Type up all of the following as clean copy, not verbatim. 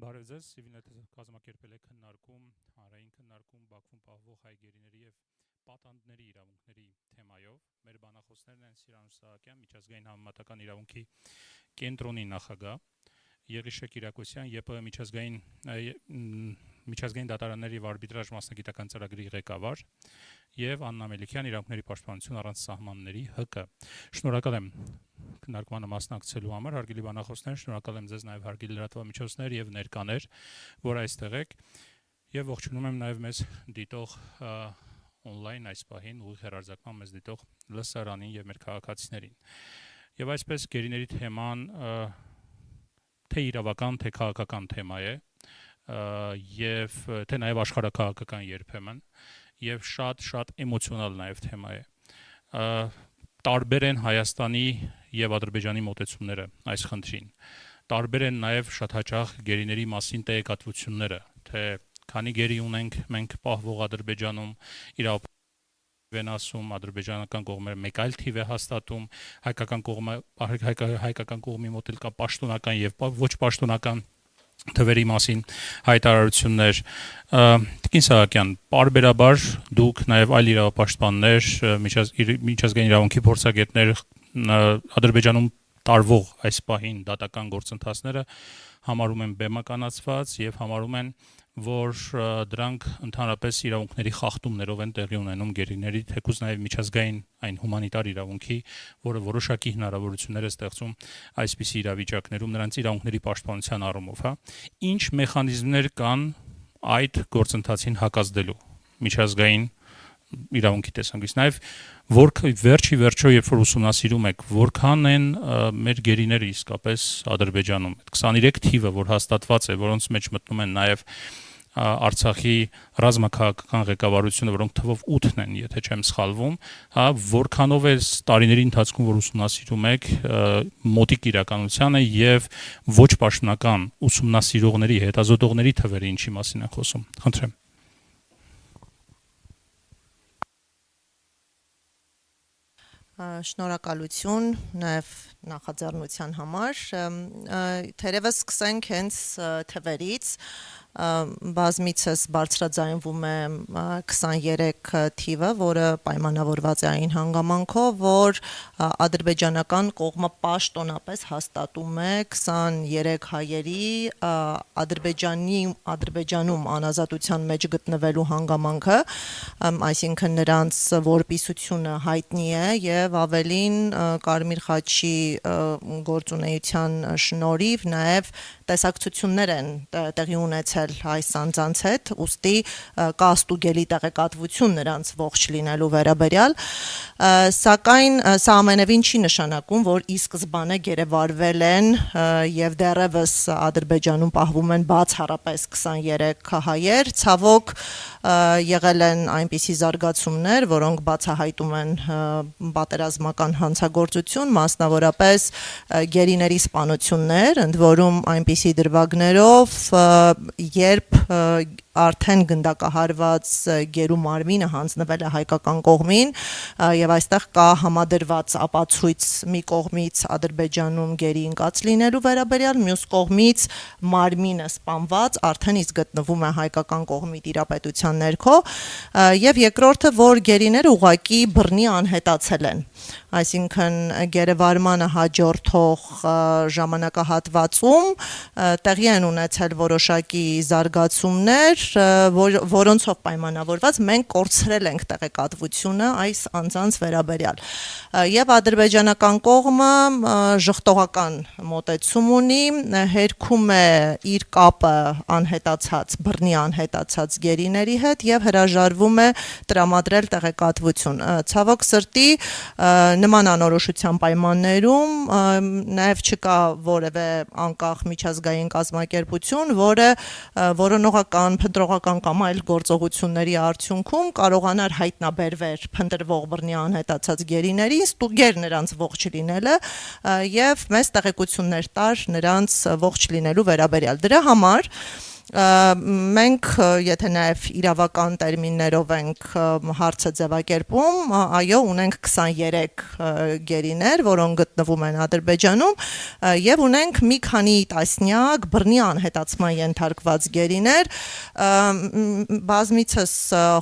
Բարև ձեզ, Civilnet-ը կազմակերպել է քննարկում, հանրային քննարկում Բաքվում պահվող հայ գերիների եւ պատանդների իրավունքների թեմայով։ Մեր բանախոսներն են Սիրանուշ Սահակյան, միջազգային համեմատական իրավունքի կենտրոնի նախագահ, Եղիշե Կիրակոսյան, ԵՊՀ միջազգային դատարանների եւ արբիտրաժ մասնագիտական ծրագրի ղեկավար եւ Աննա Մելիքյան, իրավունքների պաշտպանություն առանց սահմանների ՀԿ։ Շնորհակալ եմ քննարկմանը մասնակցելու համար, հարգելի բանախոսներ, շնորհակալ եմ ձեզ նաև հարգելի լրատվամիջոցներ եւ ներկաներ, որ այստեղ եք, եւ ողջունում եմ նաև մեզ դիտող on-line այս պահին ուղիղ հեռարձակման մեզ դիտող լսարանին եւ մեր քաղաքացիներին։ Եվ այսպես գերիների թեման թե իրավական, թե քաղաքական թեմա է, եւ թե նաև աշխարհաքաղաքական երբեմն, եւ շատ էմոցիոնալ նաև թեմա է։ Տարբեր են Հայաստանի եւ Ադրբեջանի մոտեցումները այս խնդրին։ Տարբեր են նաև շատ հաճախ գերիների մասին տեղեկատվությունները, թե քանի գերի ունենք մենք պահվող Ադրբեջանում, իրավապահ ասում, ադրբեջանական կողմը մեկ այլ թիվ է հաստատում, հայկական կողմի մոտ էլ կա պաշտոնական եւ ոչ պաշտոնական թվերի մասին հայտարարություններ։ Տիկին Սահակյան, պարբերաբար դուք նաև այլ իրավապաշտպաններ, միջազգային իրավունքի փորձագետներ Ադրբեջանում տարվող այս պահին դատական գործընթացները համարում են բեմականացված եւ համարում են, որ դրանք ընդհանրապես իրավունքների խախտումներով են տեղի ունենում գերիների, թեկուզ նաև միջազգային այն հումանիտար իրավունքի, որը որոշակի հնարավորություններ է ստեղծում այսպիսի իրավիճակներում նրանց իրավունքների պաշտպանության առումով, հա։ Ինչ մեխանիզմներ կան այդ գործընթացին հակազդելու միջազգային իրավունքի տեսանկյունից, նաև վերջի վերջո, երբ որ ուսումնասիրում եք, որքան են մեր գերիները իսկապես Ադրբեջանում, այդ 23 թիվը, որ հաստատված է, որոնց մեջ մտնում են նաև Արցախի ռազմաքաղաքական ղեկավարությունը, որոնք թվով 8-ն են, եթե չեմ սխալվում, հա, որքանով է տարիների ընթացքում, որ ուսումնասիրում եք, մոտիկ իրականությանը եւ ոչ պաշտոնական ուսումնասիրողների, հետազոտողների թվերը ինչի մասին են խոսում։ Խնդրեմ։ Շնորհակալություն նաև նախաձեռնության համար։ Թերևս սկսենք հենց թվերից, բազմիցս բարձրաձայնվում է 23 թիվը, որը պայմանավորված է այն հանգամանքով, որ ադրբեջանական կողմը պաշտոնապես հաստատում է 23 հայերի Ադրբեջանում անազատության մեջ գտնվելու հանգամանքը, այսինքն նրանց որպիսությունը հայտնի է եւ ավելին Կարմիր խաչի գործունեության շնորհիվ նաև տեսակցություններ են տեղի ունեցել այս անձանց հետ, ուստի կա ստուգելի տեղեկատվություն նրանց ողջ լինելու վերաբերյալ, սակայն սա ամենևին չի նշանակում, որ ի սկզբանե գերեվարվել են եւ դեռևս Ադրբեջանում պահվում են բացառապես 23 հայեր, ցավոք եղել են այնպիսի զարգացումներ, որոնք բացահայտում են պատերազմական հանցագործություն, մասնավորապես գերիների սպանություններ, ընդ որում այնպիսի դրվագներով, երբ արդեն գնդակահարված գերու մարմինը հանձնվել է հայկական կողմին եւ այստեղ կա համադրված ապացույց մի կողմից Ադրբեջանում գերի ընկած լինելու վերաբերյալ, մյուս կողմից մարմինը սպանված արդեն իսկ գտնվում է հայկական կողմի տիրապետության ներքո եւ երկրորդը, որ գերիները ուղղակի բռնի անհետացել են, այսինքն գերեվարմանը հաջորդող ժամանակահատվածում տեղի են ունեցել որոշակի զարգացումներ, որոնցով պայմանավորված մենք կորցրել ենք տեղեկատվությունը այս անձանց վերաբերյալ եւ ադրբեջանական կողմը ժխտողական մոտեցում ունի, հերքում է իր կապը անհետացած, բռնի անհետացած գերիների հետ եւ հրաժարվում է տրամադրել տեղեկատվություն։ Ցավոք սրտի նման անորոշության պայմաններում նաև չկա որևէ անկախ միջազգային կազմակերպություն, որը որոնողական, փնտրողական կամ այլ գործողությունների արդյունքում կարողանար հայտնաբերվեր փնտրվող բռնի անհետացած գերիներին, ստուգեր նրանց ողջ լինելը եւ մեծ տեղեկություններ տար նրանց ողջ լինելու վերաբերյալ։ Դրա համար Մենք եթե նաև իրավական տերմիններով ենք հարցը ձևակերպում, այո, ունենք 23 գերիներ, որոնք գտնվում են Ադրբեջանում, եւ ունենք մի քանի տասնյակ բռնի անհետացման ենթարկված գերիներ, բազմիցս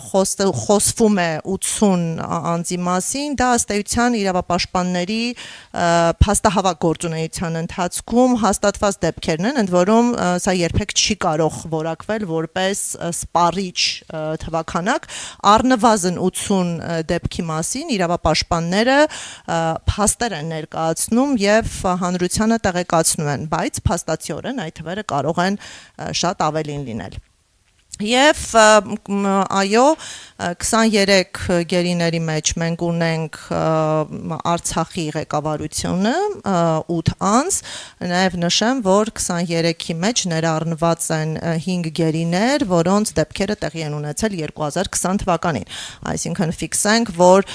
խոսվում է 80 անձի մասին, դա ըստ էության իրավապաշտպանների փաստահավաք գործունեության ընթացքում հաստատված դեպքերն են, ընդ որում սա երբեք չի կարող որակվել որպես սպառիչ թվականակ, առնվազն 80 դեպքի մասին իրավապաշտպանները փաստեր են ներկայացնում եւ հանրությանը տեղեկացնում են, բայց փաստացիորեն այդ թվերը կարող են շատ ավելին լինել։ Եվ այո 23 գերիների մեջ մենք ունենք Արցախի ղեկավարությունը 8 անձ, նաև նշեմ, որ 23-ի մեջ ներառնված են 5 գերիներ, որոնց դեպքերը տեղի են ունեցել 2020 թվականին, այսինքն ֆիքսենք, որ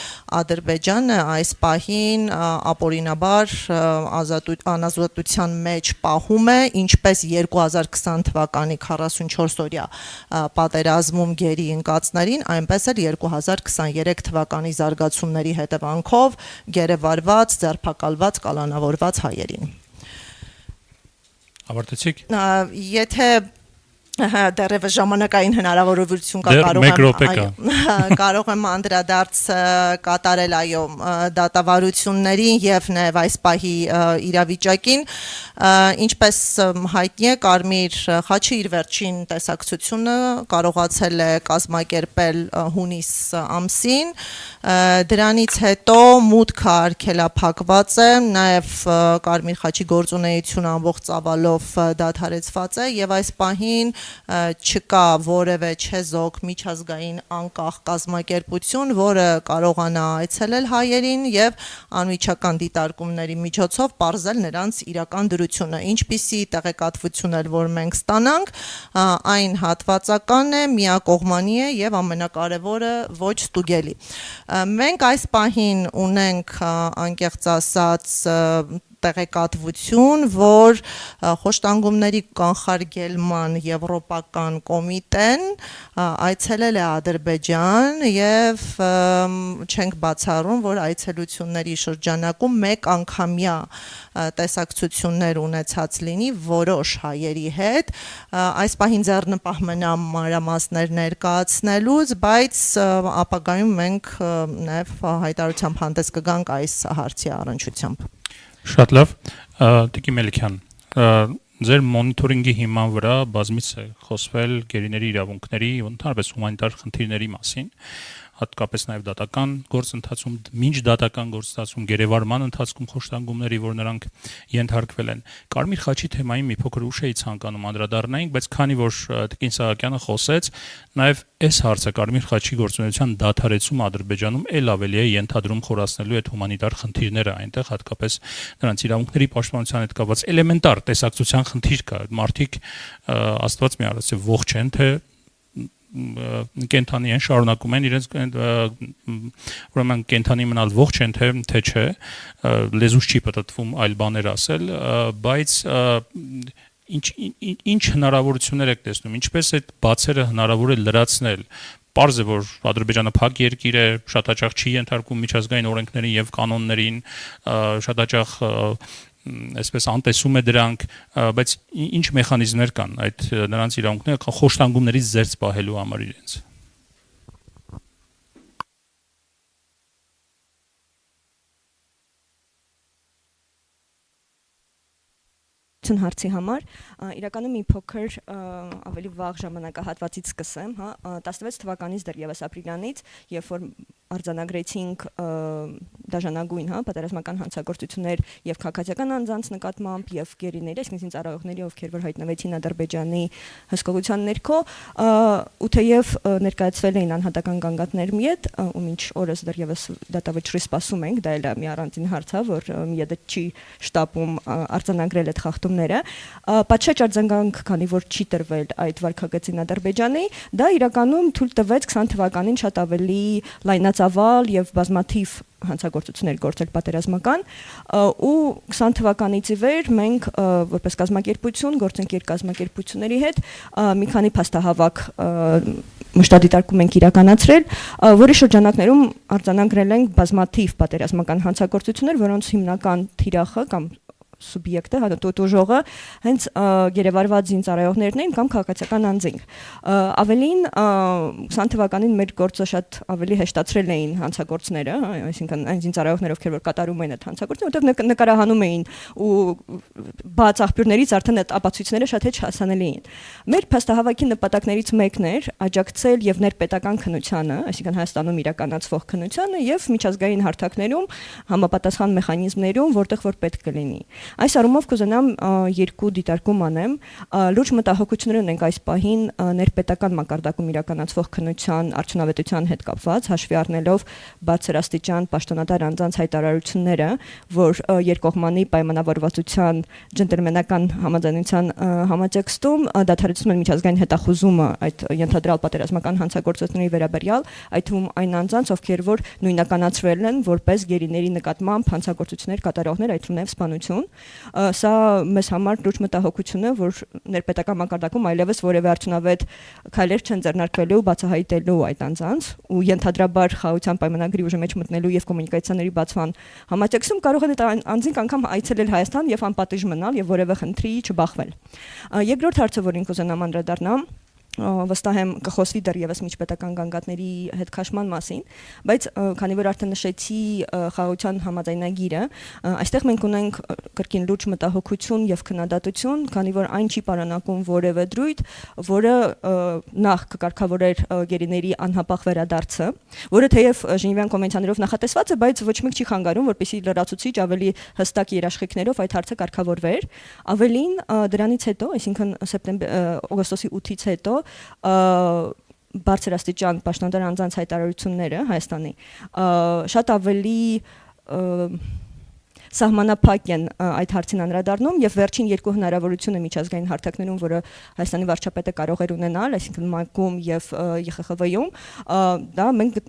Ադրբեջանը այս պահին ապօրինաբար անազատության մեջ պահում է, ինչպես 2020 թվականի 44-օրյա պատերազմում գերի ընկածներին, այնպես էլ 2023 թվականի զարգացումների հետևանքով գերեվարված, ձերբակալված, կալանավորված հայերին։ Ավարտեցիք։ Եթե դեռևս ժամանակային հնարավորություն կա, կարող եմ անդրադարձ կատարել այո դատավարություններին եւ նաեւ այս պահի իրավիճակին, ինչպես հայտնի է, Կարմիր խաչը իր վերջին տեսակցությունը կարողացել է կազմակերպել հունիս ամսին, դրանից հետո մուտքը արգելափակված է, նաեւ Կարմիր խաչի գործունեությունը ամբողջ ծավալով դադարեցված է եւ այս պահին չկա որևէ չեզոք միջազգային անկախ կազմակերպություն, որը կարողանա այցելել հայերին եւ անմիջական դիտարկումների միջոցով պարզել նրանց իրական դրությունը, ինչպիսի տեղեկատվություն էլ որ մենք ստանանք, այն հատվածական է, միակողմանի է եւ ամենակարևորը ոչ ստուգելի։ Մենք այս պահին ունենք անկեղծ ասած տեղեկատվություն, որ խոշտանգումների կանխարգելման եվրոպական կոմիտեն այցելել է Ադրբեջան եւ չենք բացառում, որ այցելությունների շրջանակում մեկ անգամյա տեսակցություններ ունեցած լինի որոշ հայերի հետ, այս պահին ձեռնպահ մնամ մանրամասներ ներկայացնելուց, բայց ապագայում մենք նաեւ հայտարարությամբ հանդես կգանք այս հարցի առնչությամբ։ Շատ լավ, Տիկին Մելիքյան, ձեր մոնիթորինգի հիման վրա բազմից է խոսվել գերիների իրավունքների ու ընդհանրապես հումանիտար խնդիրների մասին, հատկապես նաև դատական գործընթացում, մինչ դատական գործընթացում, գերեվարման ընթացքում խոշտանգումների, որ նրանք ենթարկվել են։ Կարմիր խաչի թեմային մի փոքր ուշ էի ցանկանում անդրադառնայինք, բայց քանի որ Տիկին Սահակյանը խոսեց, նաև այս հարցը Կարմիր խաչի գործունեության դադարեցումը Ադրբեջանում ել ավելի է ենթադրում խորացնելու այդ հումանիտար խնդիրները այնտեղ, հատկապես նրանց իրավունքների պաշտպանության հետ կապված էլեմենտար տեսակցության խնդիր կա։ Մարդիկ Աստված մի արած է ողջ են, թե կենթանի են, շարունակում են իրենց ուրեմն կենթանի մնալ ողջ են, թե չէ, լեզուս չի պատտվում այլ բաներ ասել, բայց ինչ հնարավորություններ եք տեսնում, ինչպես այդ բացերը հնարավոր է լրացնել։ Պարզ է, որ Ադրբեջանը փակ երկիր է, շատ հաճախ չի ենթարկում միջազգային օրենքներին եւ կանոններին, շատ հաճախ այսպես անտեսում է դրանք, բայց ինչ մեխանիզմներ կան այդ նրանց իրավունքները խոշտանգումներից զերծ պահելու համար իրենց։ Հարցի համար իրականում մի փոքր ավելի վաղ ժամանակահատվածից սկսեմ, 16 թվականից դեռևս ապրիլյանից, երբ որ արձանագրեցինք դաշնագույն, պատերազմական հանցագործություններ եւ քաղաքացիական անձանց նկատմամբ եւ գերիների, այսինքն ծառայողների, ովքեր որ հայտնվեցին Ադրբեջանի հսկողության ներքո, ու թեև ներկայացվել էին անհատական գանգատներ միետ, ու մինչ օրս դեռևս դատավճռի սպասում ենք, դա էլ է մի առանձին հարց, որ միեդը չի շտապում արձանագրել այդ խախտումները, պատշաճ արձագանք, քանի որ չի տրվել այդ վարքագծին Ադրբեջանի, դա իրականում թույլ տվեց 20 թվականին շատ ավելի լայնածավալ եւ բազմաթիվ հանցագործություններ գործել պատերազմական ու 20 թվականից ի վեր մենք որպես կազմակերպություն գործընկեր կազմակերպությունների հետ մի քանի փաստահավաք մշտադիտարկում ենք իրականացրել, որի շրջանակներում արձանագրել ենք բազմաթիվ պատերազմական հանցագործություններ, որոնց հիմնական թիրախը կամ սուբյեկտը, տուժողը հենց գերեվարված զինծառայողներն էին կամ քաղաքացիական անձինք։ Ավելին 20 թվականին մեր գործը շատ ավելի հեշտացրել էին հանցագործները, այսինքն այն զինծառայողները, ովքեր որ կատարում էին այդ հանցագործությունը, որտեղ նկարահանում էին ու բաց աղբյուրներից արդեն այդ ապացույցները շատ հեշտ հասանելի էին։ Մեր փաստահավաքի նպատակներից մեկն էր աջակցել եւ ներպետական քննությանը, այսինքն Հայաստանում իրականացվող քննությանը եւ միջազգային հարթակներում համապատասխան մեխանիզմներում, որտեղ որ պետք կլինի։ Այս առումով կուզենամ երկու դիտարկում անեմ։ Լուրջ մտահոգություններ ունենք այս պահին ներպետական մակարդակում իրականացվող քննության արդյունավետության հետ կապված, հաշվի առնելով բարձրաստիճան պաշտոնատար անձանց հայտարարությունները, որ երկկողմանի պայմանավորվածության ջենտլմենական համաձայնության համատեքստում դադարեցնում են միջազգային հետախուզումը այդ ենթադրյալ պատերազմական հանցագործությունների վերաբերյալ, այդ թվում այն անձանց, ովքեր որ նույնականացվել են որպես գերիների նկատմամբ հանցագործություններ կատարողներ, այդ թվում նաև սպանություն։ Սա մեզ համար լուրջ մտահոգություն է, որ ներպետական մակարդակում այլևս որևէ արդյունավետ քայլեր չեն ձեռնարկվելու բացահայտելու այդ անձանց ու ենթադրաբար խաղաղության պայմանագրի ուժի մեջ մտնելու եւ կոմունիկացիաների բացման համատեքստում կարող են այդ անձինք անգամ այցելել Հայաստան եւ անպատիժ մնալ եւ որևէ խնդրի չբախվել։ Երկրորդ հարցը, որին կուզենամ անդրադառնամ, վստահ եմ կխոսվի դեռևս միջպետական գանգատների հետ քաշման մասին, բայց քանի որ արդեն նշեցի խաղաղության համաձայնագիրը, այստեղ մենք ունենք կրկին լուրջ մտահոգություն եւ քննադատություն, քանի որ այն չի պարունակում որևէ դրույթ, որը նախ կկարգավորեր գերիների անհապաղ վերադարձը, որը թեև Ժնևյան կոնվենցիաներով նախատեսված է, բայց ոչ մեկ չի խանգարում, որպեսզի լրացուցիչ ավելի հստակ երաշխիքներով այդ հարցը կարգավորվեր։ Ավելին դրանից հետո, այսինքն օգոստոսի 8-ից հետո բարձրաստիճան պաշտոնատար անձանց հայտարարությունները Հայաստանի շատ ավելի սահմանափակ են այդ հարցին անդրադառնում եւ վերջին երկու հնարավորությունը միջազգային հարթակներում, որը Հայաստանի վարչապետը կարող էր ունենալ, այսինքն ՄԱԿ-ում եւ ԵԽԽՎ-ում, դա մենք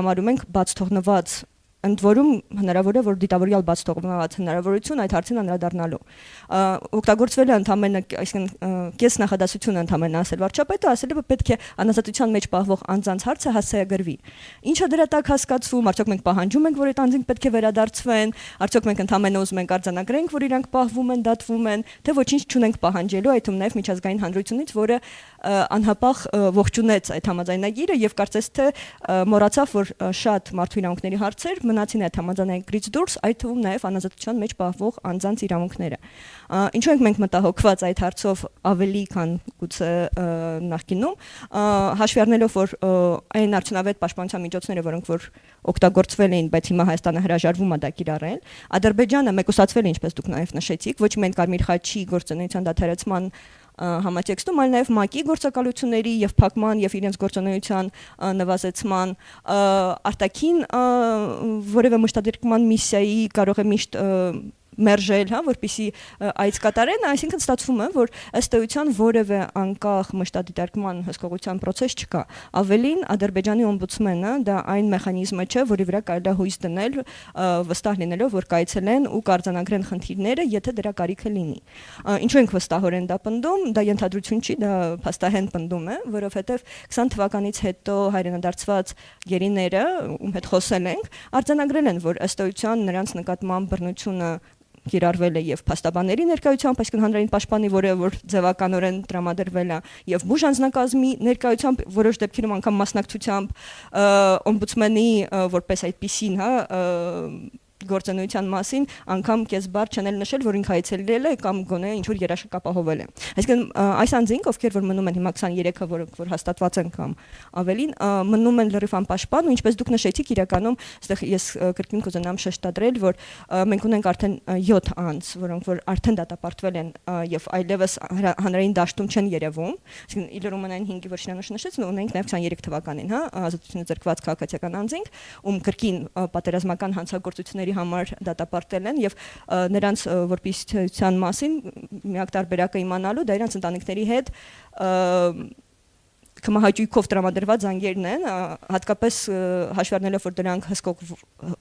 համարում ենք բաց թողնված ընդ որում հնարավոր է որ դիտավորյալ բաց թողնված հնարավորություն այդ հարցին անդրադառնալու օգտագործվել է ընդամենը այսինքն կես նախադասությունը ընդամենը ասել վարչապետը ասել է պետք է անազատության մեջ պահվող անձանց հարցը հասցեագրվի ինչը դրա տակ հասկացվում արդյոք մենք պահանջում ենք որ այդ անձինք պետք է վերադարձվեն արդյոք մենք ընդամենը ուզում ենք արձանագրենք որ իրանք պահվում են դատվում են թե ոչինչ չունենք պահանջելու այդ թվում նաև միջազգային հանրությունից որը անհապաղ ողջունեց այդ համաձայնագիրը եւ կարծես թե մոռացավ որ շատ մարդու իրավունքների հարցեր մնացին այդ համաձայնագրից դուրս, այդ թվում նաև անազատության մեջ պահվող անձանց իրավունքները։ Ինչու ենք մենք մտահոգված այդ հարցով ավելի քան գուցե նախկինում, հաշվի առնելով որ այն արդյունավետ պաշտպանության միջոցները, որոնք որ օգտագործվել էին, բայց հիմա Հայաստանը հրաժարվում է դա կիրառել, Ադրբեջանը մեկուսացվել է, ինչպես դուք նաև նշեցիք, ոչ միայն Կարմիր խաչի գործունեության դադարեցման համատեքստում, այլ նաև ՄԱԿ-ի գործակալությունների եւ փակման եւ իրենց գործունեության նվազեցման արտաքին որևէ մշտադիրքման միսիայի կարող է միշտ մերժել, հա, որպեսզի այց կատարեն, այսինքն ստացվում է, որ ըստ էության որևէ անկախ մշտադիտարկման հսկողության process չկա։ Ավելին Ադրբեջանի օմբուդսմենը դա այն մեխանիզմը չէ, որի վրա կարելի է հույս դնել, վստահ լինելով, որ կայցելեն ու կարձանագրեն խնդիրները, եթե դրա կարիքը լինի։ Ինչու ենք վստահորեն դա պնդում, դա ենթադրություն չի, դա փաստահեն պնդում է, որովհետև 20 թվականից հետո հայրենադարձված գերիները, ում հետ խոսել ենք, արձանագրել են, որ ըստ էության նրանց նկատմամբ բռնությունը կիրառվել է եւ փաստաբանների ներկայությամբ, այսինքն հանրային պաշտպանի, որը որ ձևականորեն տրամադրվել է եւ բուժ անձնակազմի ներկայությամբ, որոշ դեպքերում անգամ մասնակցությամբ օմբուդսմենի որպես այդպիսին, հա, գործունեության մասին անգամ կեսբար չանել նշել, որ ինքը այցելել է կամ գոնե ինչ որ երաշխիք ապահովել է։ Այսինքն այս անձինք, ովքեր որ մնում են հիմա 23-ը, որ հաստատված են կամ ավելին, մնում են լրիվ անպաշտպան ու ինչպես դուք նշեցիք, իրականում այստեղ ես կրկին կուզենամ շեշտադրել, որ մենք ունենք արդեն 7 անձ, որոնք որ արդեն դատապարտվել են եւ այլևս հանրային դաշտում չեն երևում։ Այսինքն Իլրումենային 5-ի որ շինանշ նշեց, ունենք նաեւ 23 թվականին, հա, ազատությունը ձեռքված քաղաքացիական անձինք, ում կրկին պատերազմական հանցագործությունների համար դատապարտել են եւ նրանց որպիսության մասին միակ տարբերակը իմանալու դա իրենց ընտանիքների հետ կմահաճույքով տրամադրված զանգերն են, հատկապես հաշվի առնելով որ դրանք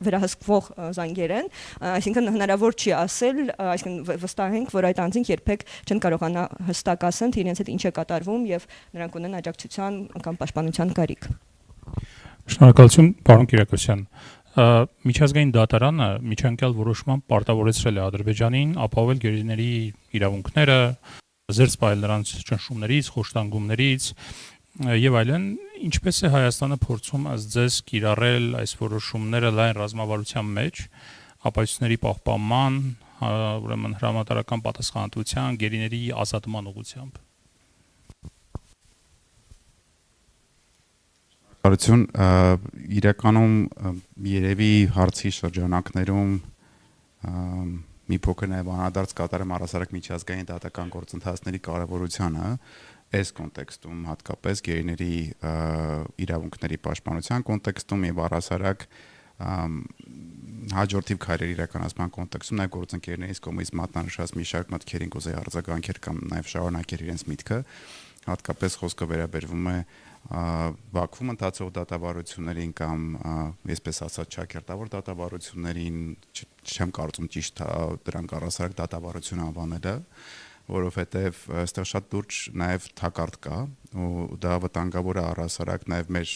վերահսկվող զանգեր են, այսինքն հնարավոր չի ասել, այսինքն վստահ ենք, որ այդ անձինք երբեք չեն կարողանա հստակ ասեն, թե իրենց հետ ինչ է կատարվում եւ նրանք ունեն աջակցության կամ պաշտպանության կարիք։ Շնորհակալություն, պարոն Կիրակոսյան։ Միջազգային դատարանը միջանկյալ որոշմամբ պարտավորեցրել է Ադրբեջանին ապահովել գերիների իրավունքները, զերծ պահել նրանց ճնշումներից, խոշտանգումներից եւ այլն, ինչպես է Հայաստանը փորձում ըստ ձեզ կիրառել այս որոշումները լայն ռազմավարության մեջ, ապահովությունների պահպանման, ուրեմն հրամանատարական պատասխանատվության, գերիների ազատման ուղղությամբ։ Բարություն, իրականում երևի հարցի շրջանակներում մի փոքր նաև անդրադարձ կատարեմ առհասարակ միջազգային դատական գործընթացների կարևորությանը այս կոնտեքստում, հատկապես գերիների իրավունքների պաշտպանության կոնտեքստում եւ առհասարակ հաջորդիվ քայլերի իրականացման կոնտեքստում նաև գործընկերներից կողմից մատնանշած մի շարք մտքերին կուզեի արձագանքել կամ նաև շարունակել իրենց միտքը, հատկապես խոսքը վերաբերվում է Բաքվում ընթացող դատավարություններին կամ այսպես ասած ճակերտավոր դատավարություններին, չեմ կարծում ճիշտ դրանք առհասարակ դատավարություն անվանելը, որովհետև այստեղ շատ լուրջ նաև թակարդ կա ու դա վտանգավոր է առհասարակ նաև մեր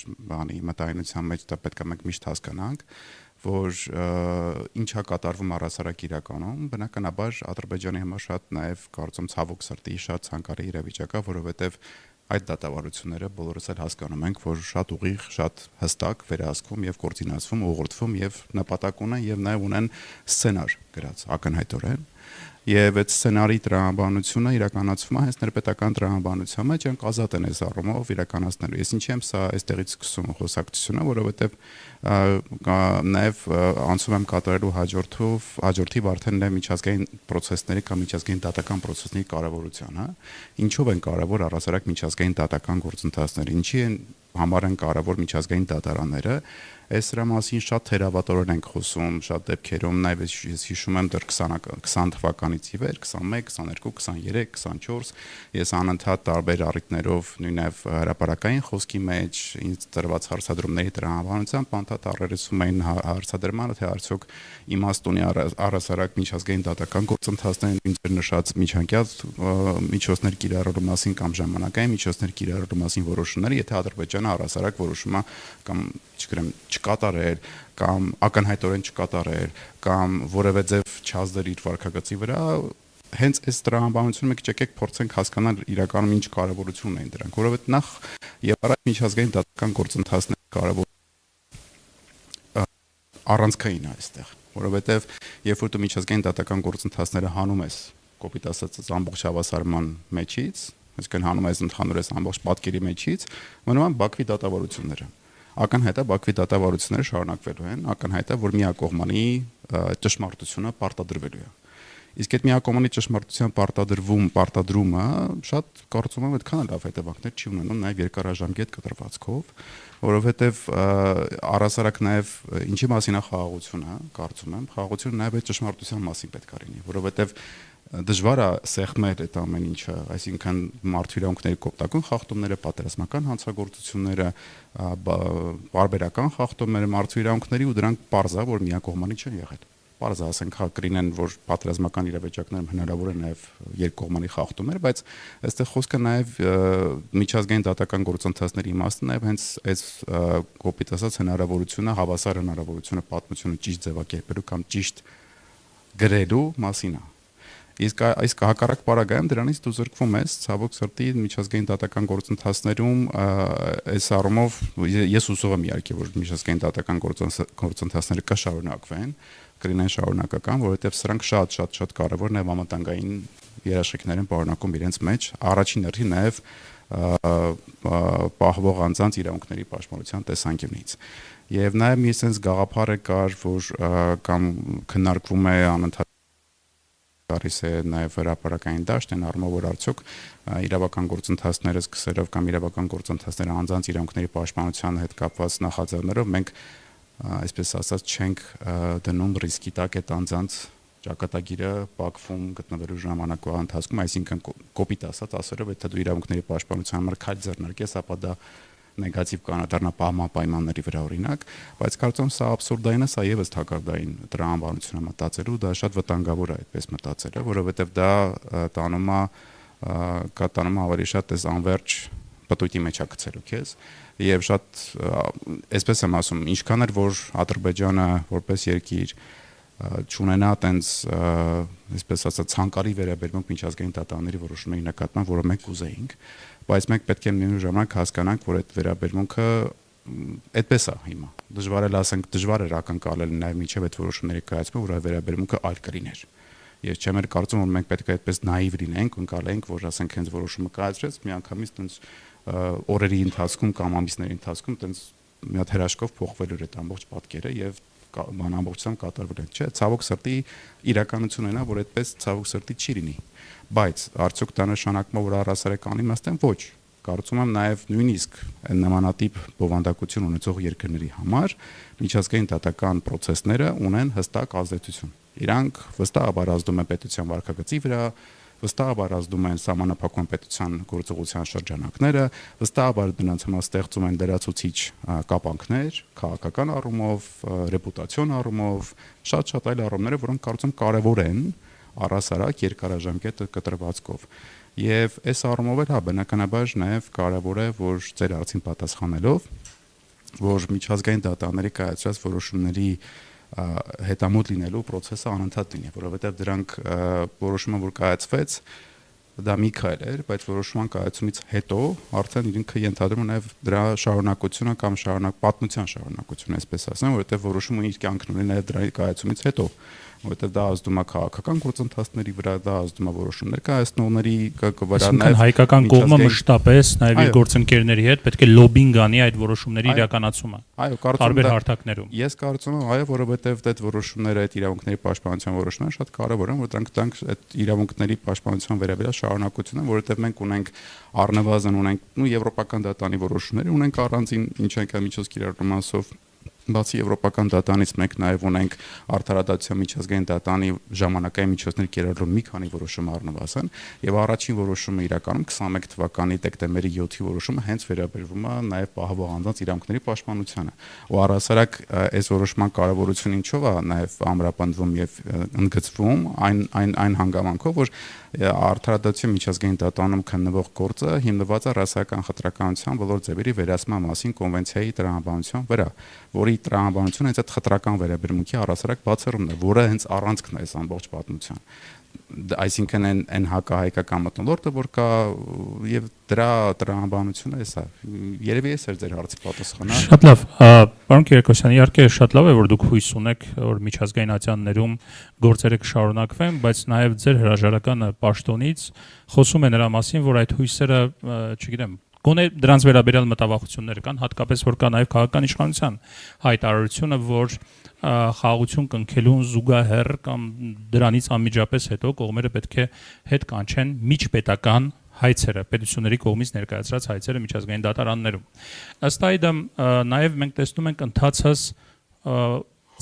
մտայնության մեջ դա պետք է մենք միշտ հասկանանք, որ ինչա կատարվում առհասարակ իրականում, բնականաբար Ադրբեջանի համար շատ նաև կարծում ցավոք սրտի շատ ցանկալի իրավիճակ է, որովհետև այդ դատավարությունները բոլորս էլ հասկանում ենք, որ շատ ուղիղ, շատ հստակ վերահսկվում եւ կոորդինացվում, ուղղորդվում եւ նպատակ ունեն եւ նաեւ ունեն սցենար գրած ակնհայտորեն։ Եվ այդ սցենարի տրամաբանությունը իրականացվում է հենց ներպետական տրամաբանության մեջ, անկախ ազատ են այս առումով իրականացնելու։ Ես ինչի եմ սա այստեղից սկսում խոսակցությունը, որովհետեւ նաև անցում եմ կատարելու հաջորդիվ արդեն նաև միջազգային process-ների կամ միջազգային դատական process-ների կարևորությանը, ինչով են կարևոր առհասարակ միջազգային դատական գործընթացները, ինչի են համար են կարևոր միջազգային դատարանները, այս դրա մասին շատ թերավատորեն ենք խոսում, շատ դեպքերում նաև ես հիշում եմ դեռ 20 թվականից ի վեր, 21, 22, 23, 24, ես անընդհատ տարբեր առիթներով նույն նաև հրապարակային խոսքի մեջ ինձ տրված հարցադրումների տրամաբանությամբ անդադար առերեսում էին հարցադրմանը, թե արդյոք իմաստունի առհասարակ միջազգային դատական գործընթացներին ինձ նշած միջանկյալ միջոցներ կիրառելու մասին կամ ժամանակային միջոցներ կիրառելու մասին որոշումները, եթե Ադրբեջանը առհասարակ որոշումը կամ չգիտեմ չկատարել կամ ակնհայտորեն չկատարել կամ որևէ ձև չազդել իր վարքագծի վրա, հենց այս տրամաբանությունը մենք եկեք փորձենք հասկանալ իրականում ինչ կարևորություն ունեն դրանք, որովհետև նախ եւ առաջ միջազգային դատական գործընթացների կարևոր առանցքային է այստեղ, որովհետև երբ որ դու միջազգային դատական գործընթացները հանում ես, կոպիտ ասած, ամբողջ հավասարման մեջից, այսինքն հանում ես ընդհանուր ամբողջ պատկերի մեջից, մնում են Բաքվի դատավարությունները։ Ակնհայտ է Բաքվի դատավարությունները շարունակվելու են, ակնհայտ է, որ միակողմանի ճշմարտությունը պարտադրվելու է։ Իսկ այդ միակողմանի ճշմարտության պարտադրումը շատ կարծում եմ այդքան լավ հետևանքներ չի ունենում նաև երկարաժամկետ կտրվածքով, որովհետև առհասարակ նաև ինչի մասին է խաղաղությունը, կարծում եմ, խաղաղությունը նաև այդ ճշմարտության մասին պետք է լինի, որովհետև դժվար է սեղմել այդ ամեն ինչը, այսինքն մարդու իրավունքների կոպտակուն խախտումները, պատերազմական հանցագործությունները, բարբերական խախտումները մարդու իրավունքների ու դրանք պարզ է, որ միակողմանի չեն եղել։ Պարզ է, ասենք, կրինեն, որ պատերազմական իրավիճակներում հնարավոր է նաև երկկողմանի խախտումներ, բայց այստեղ խոսքը նաև միջազգային դատական գործընթացների իմաստը նաև հենց այս կոպիտ ասած հնարավորությունը, հավասար հնարավորությունը պատմությունը ճիշտ ձևակերպելու կամ ճիշտ գրելու մասին է։ Իսկ հակառակ պարագայում դրանից դու զրկվում ես ցավոք սրտի միջազգային դատական գործընթացներում այս առումով ես հուսով եմ իհարկե որ միջազգային դատական գործընթացները կշարունակվեն, կլինեն շարունակական, որովհետև սրանք շատ կարևոր նավամատանգային երաշխիքներ են պարունակում իրենց մեջ, առաջին հերթին նաև պահվող անձանց իրավունքների պաշտպանության տեսանկյունից։ Եվ նաև մի sense գաղափար է կար, որ կամ քննարկվում է անընդհատ գալիս է նաև հրապարակային դաշտ են առումով որ արդյոք իրավական գործընթացները սկսելով կամ իրավական գործընթացները անձանց իրավունքների պաշտպանության հետ կապված նախաձեռներով մենք այսպես ասած չենք դնում ռիսկի տակ այդ անձանց ճակատագիրը բակվում գտնվելու ժամանակվա ընթացքում, այսինքն կոպիտ ասած ասելով, եթե դու իրավունքների պաշտպանության համար քայլ ձեռնարկես, ապա դա նեգատիվ կանադառնա պայմանների վրա օրինակ, բայց կարծում սա աբսուրդային է, սա եւս թակարդային տրամաբանություն է մտածելու, դա շատ վտանգավոր է այդպես մտածելը, որովհետեւ դա տանում է ավելի շատ այս անվերջ պտույտի մեջ է գցելու քեզ եւ շատ այսպես եմ ասում, ինչքան էլ որ Ադրբեջանը որպես երկիր չունենա այտենց այսպես ասած ցանկալի վերաբերմունք միջազգային դատարանների որոշումների նկատմամբ, որը մենք կուզեինք, բայց մենք պետք է միևնույն ժամանակ հասկանանք, որ այդ վերաբերմունքը այդպես է հիմա։ Դժվար է ասենք, դժվար է ակնկալել նաև միջև այդ որոշումների կայացումը, որ վերաբերմունքը այլ կլիներ։ Ես չեմ էլ կարծում, որ մենք պետք է այդպես նաիվ լինենք, ընկալենք, որ ասենք հենց որոշումը կայացրեց, միանգամից այտենց օրերի ընթացքում կամ ամիսների ընթացքում այտենց մի հատ հրաշքով փոխվելու էր այդ ամբողջ պատկերը եւ ամբողջությամբ կատարվել են, չէ՞, ցավոք սրտի իրականությունն է, որ այդպես ցավոք սրտի չի լինի, բայց արդյոք դա նշանակում է, որ առհասարակ անիմաստ են, ոչ, կարծում եմ նաև նույնիսկ այն նմանատիպ բովանդակություն ունեցող երկրների համար միջազգային դատական process-ները ունեն հստակ ազդեցություն, իրանք վստահաբար ազդում են պետության վարքագծի վրա, վստահաբար ազդում են սահմանափակման պետության գործողության շրջանակները, վստահաբար դրանց համար ստեղծում են լրացուցիչ կապանքներ, քաղաքական առումով, ռեպուտացիոն առումով, շատ այլ առումները, որոնք կարծում կարևոր են առհասարակ երկարաժամկետ կտրվածքով։ Եվ այս առումով էլ բնականաբար նաև կարևոր է, որ ձեր հարցին պատասխանելով, որ միջազգային դատարանների կայացրած որոշումների հետամուտ լինելու process-ը անընդհատ լինի, որովհետև դրանք որոշումը որ կայացվեց, դա մի քայլ էր, բայց որոշման կայացումից հետո արդեն ինքը ենթադրում է նաև դրա շարունակությունը կամ պատմության շարունակությունը, այսպես ասեմ, որովհետև որոշումը իր կյանքն ունի նաև դրա կայացումից հետո, որովհետև դա ազդում է քաղաքական գործընթացների վրա, դա ազդում է որոշումներ կայացնողների վրա, նաև հայկական կողմը մշտապես նաև իր գործընկերների հետ պետք է լոբինգ անի այդ որոշումների իրականացումը։ Այո, կարծում եմ տարբեր հարթակներում։ Ես կարծում եմ, այո, որովհետև այդ որոշումները, այդ իրավունքների պաշտպանության որոշումները շատ կարևոր են, որ դրանք այդ իրավունքների պաշտպանության վերաբերյալ շարունակություն են, որովհետև մենք ունենք առնվազն ունենք եվրոպական դատարանի որոշումներ, ունենք առանձին ինչ ենք միջոց կիրառումասով բացի եվրոպական դատարանից մենք նաև ունենք արդարադատության միջազգային դատարանի ժամանակային միջոցներ կիրառելու մի քանի որոշում առնվազն եւ առաջին որոշումը իրականում 21 թվականի դեկտեմբերի 7-ի որոշումը հենց վերաբերվում է նաև պահվող անձանց իրավունքների պաշտպանությանը ու առհասարակ այս որոշման կարևորությունը ինչով է նաև ամրապնդվում եւ ընդգծվում այն հանգամանքով որ արդարադատության միջազգային դատարանում քննվող գործը հիմնված է ռասայական խտրականության բոլոր ձևերի վերահսկման մասին կոնվենցիայի տրամաբանության վրա, որի տրամաբանությունը հենց այդ խտրական վերաբերմունքի առհասարակ բացառումն է, որը հենց առանցքն է այս ամբողջ պատմության։ Այսինքն այն հակահայկական մթնոլորտը, որ կա եւ դրա տրամաբանությունը էսա։ Երևի էս էր ձեր հարցի պատասխանը։ Շատ լավ, պարոն Կիրակոսյան, իհարկե շատ լավ է, որ դուք հույս ունեք, որ միջազգային ատյաններում գործերը կշարունակվեն, բայց նաև ձեր հրաժարականը պաշտոնից խոսում է նրա մասին, որ այդ հույսերը, չգիտեմ, գոնե դրանց վերաբերյալ մտավախություններ կան, հատկապես որ կա նաև քաղաքական իշխանության հայտարարությունը, որ խաղաղություն կնքելուն զուգահեռ կամ դրանից անմիջապես հետո կողմերը պետք է հետ կանչեն միջպետական հայցերը, պետությունների կողմից ներկայացրած հայցերը միջազգային դատարաններում։ Ըստ այդմ նաև մենք տեսնում ենք ընթացած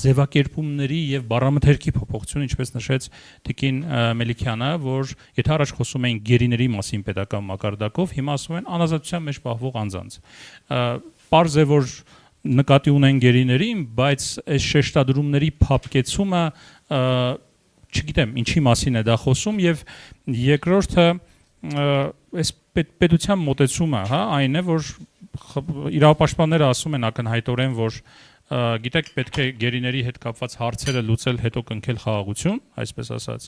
ձևակերպումների եւ բառամթերքի փոփոխություն, ինչպես նշեց Տիկին Մելիքյանը, որ եթե առաջ խոսում էին գերիների մասին պետական մակարդակով, հիմա ասում են անազատության մեջ պահվող անձանց։ Պարզ է, որ նկատի ունեն գերիներին, բայց այս շեշտադրումների փափկեցումը, չգիտեմ, ինչի մասին է դա խոսում եւ երկրորդը այս պետության մոտեցումը, հա, այն է, որ իրավապաշտպանները ասում են ակնհայտորեն, որ գիտեք, պետք է գերիների հետ կապված հարցերը լուծել, հետո կնքել խաղաղություն, այսպես ասած։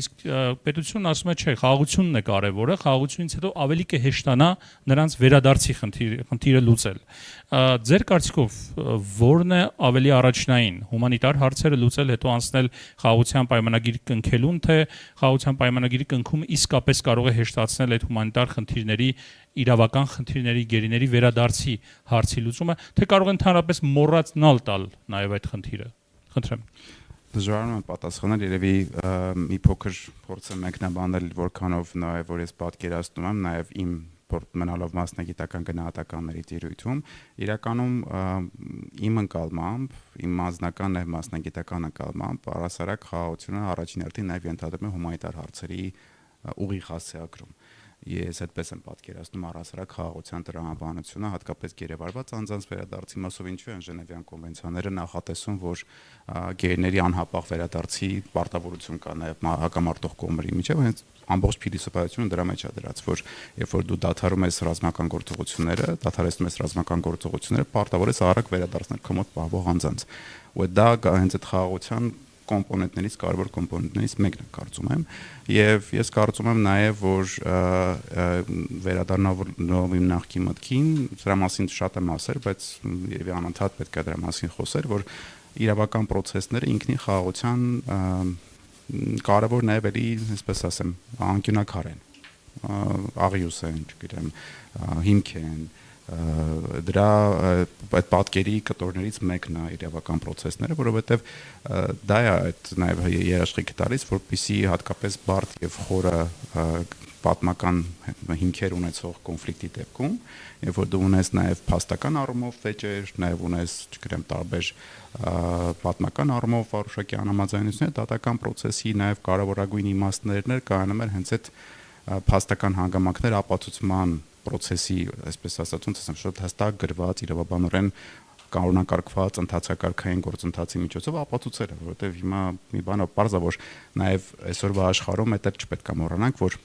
Իսկ պետությունն ասում է, չէ, խաղաղությունն է կարևորը, խաղաղությունից հետո ավելի կհեշտանա նրանց վերադարձի խնդիրը լուծել։ Ձեր կարծիքով որն է ավելի առաջնային՝ հումանիտար հարցերը լուծել, հետո անցնել խաղաղության պայմանագիր կնքելուն, թե խաղաղության պայմանագիրի կնքումը իսկապես կարող է հեշտացնել այդ հումանիտար խնդիրների, իրավական խնդիրների, գերիների վերադարձի հարցի լուծումը, թե կարող են ընդհանրապես մոռացնալ տալ նաև այդ խնդիրը։ Խնդրեմ։ Դժվարանում եմ պատասխանել, երևի մի փոքր փորձեմ մեկնաբանել, որքանով նաև որ ես պատկերացնում եմ, նաև իմ մնալով մասնագիտական գնահատականների տիրույթում, իրականում իմ ընկալմամբ, իմ անձնական եւ մասնագիտական ընկալմամբ առասարակ խաղաղությունը առաջին հերթին նաեւ ենթադրում է հումանիտար հարցերի ուղիղ հասցեագրում։ Ես այդպես եմ պատկերացնում առասարակ խաղաղության տրամաբանությունը, հատկապես գերեվարված անձանց վերադարձի մասով ինչու են Ժնևյան կոնվենցիաները նախատեսում, որ գերների անհապաղ վերադարձի պարտավորություն կա նաև հակամարտող կողմերի միջև, հենց ամբողջ փիլիսոփայությունը դրա մեջ է դրած, որ երբ որ դու դադարում ես ռազմական գործողությունները, դադարեցնում ես ռազմական գործողությունները, պարտավոր ես արագ վերադարձնել քո մոտ պահվող անձանց։ Ու դա հենց այդ խաղաղության կոմպոնենտներից կարևոր կոմպոնենտներից մեկն է կարծում եմ եւ ես կարծում եմ նաեւ որ վերադառնալով իմ նախկին մտքին դրա մասին շատ եմ ասել բայց երևի անընդհատ պետք է դրա մասին խոսել որ իրավական process-ները ինքնին խաղաղության կարևոր նաեւ էլի այսպես ասեմ անկյունակար են աղյուս են չգիտեմ հիմք են դրա այդ պատկերի կտորներից մեկն է իրավական process-ները, որովհետև դա է այդ նաև երաշխիքը տալիս, որպեսզի հատկապես բարդ եւ խորը պատմական հիմքեր ունեցող կոնֆլիկտի դեպքում, երբ որ դու ունես նաև փաստական առումով վեճեր, նաև ունես, չգիտեմ, տարբեր պատմական առումով որոշակի անհամաձայնություններ, դատական process-ի նաև կարևորագույն իմաստներն կայանում են հենց այդ փաստական հանգամանքներ ապացուցման process-ի, այսպես ասած, շատ հստակ գրված իրավաբանորեն կանոնակարգված ընթացակարգային գործընթացի միջոցով ապացուցել է, որովհետև հիմա մի բան պարզ է, որ նաև այսօրվա աշխարհում դա չպետք է մոռանանք, որ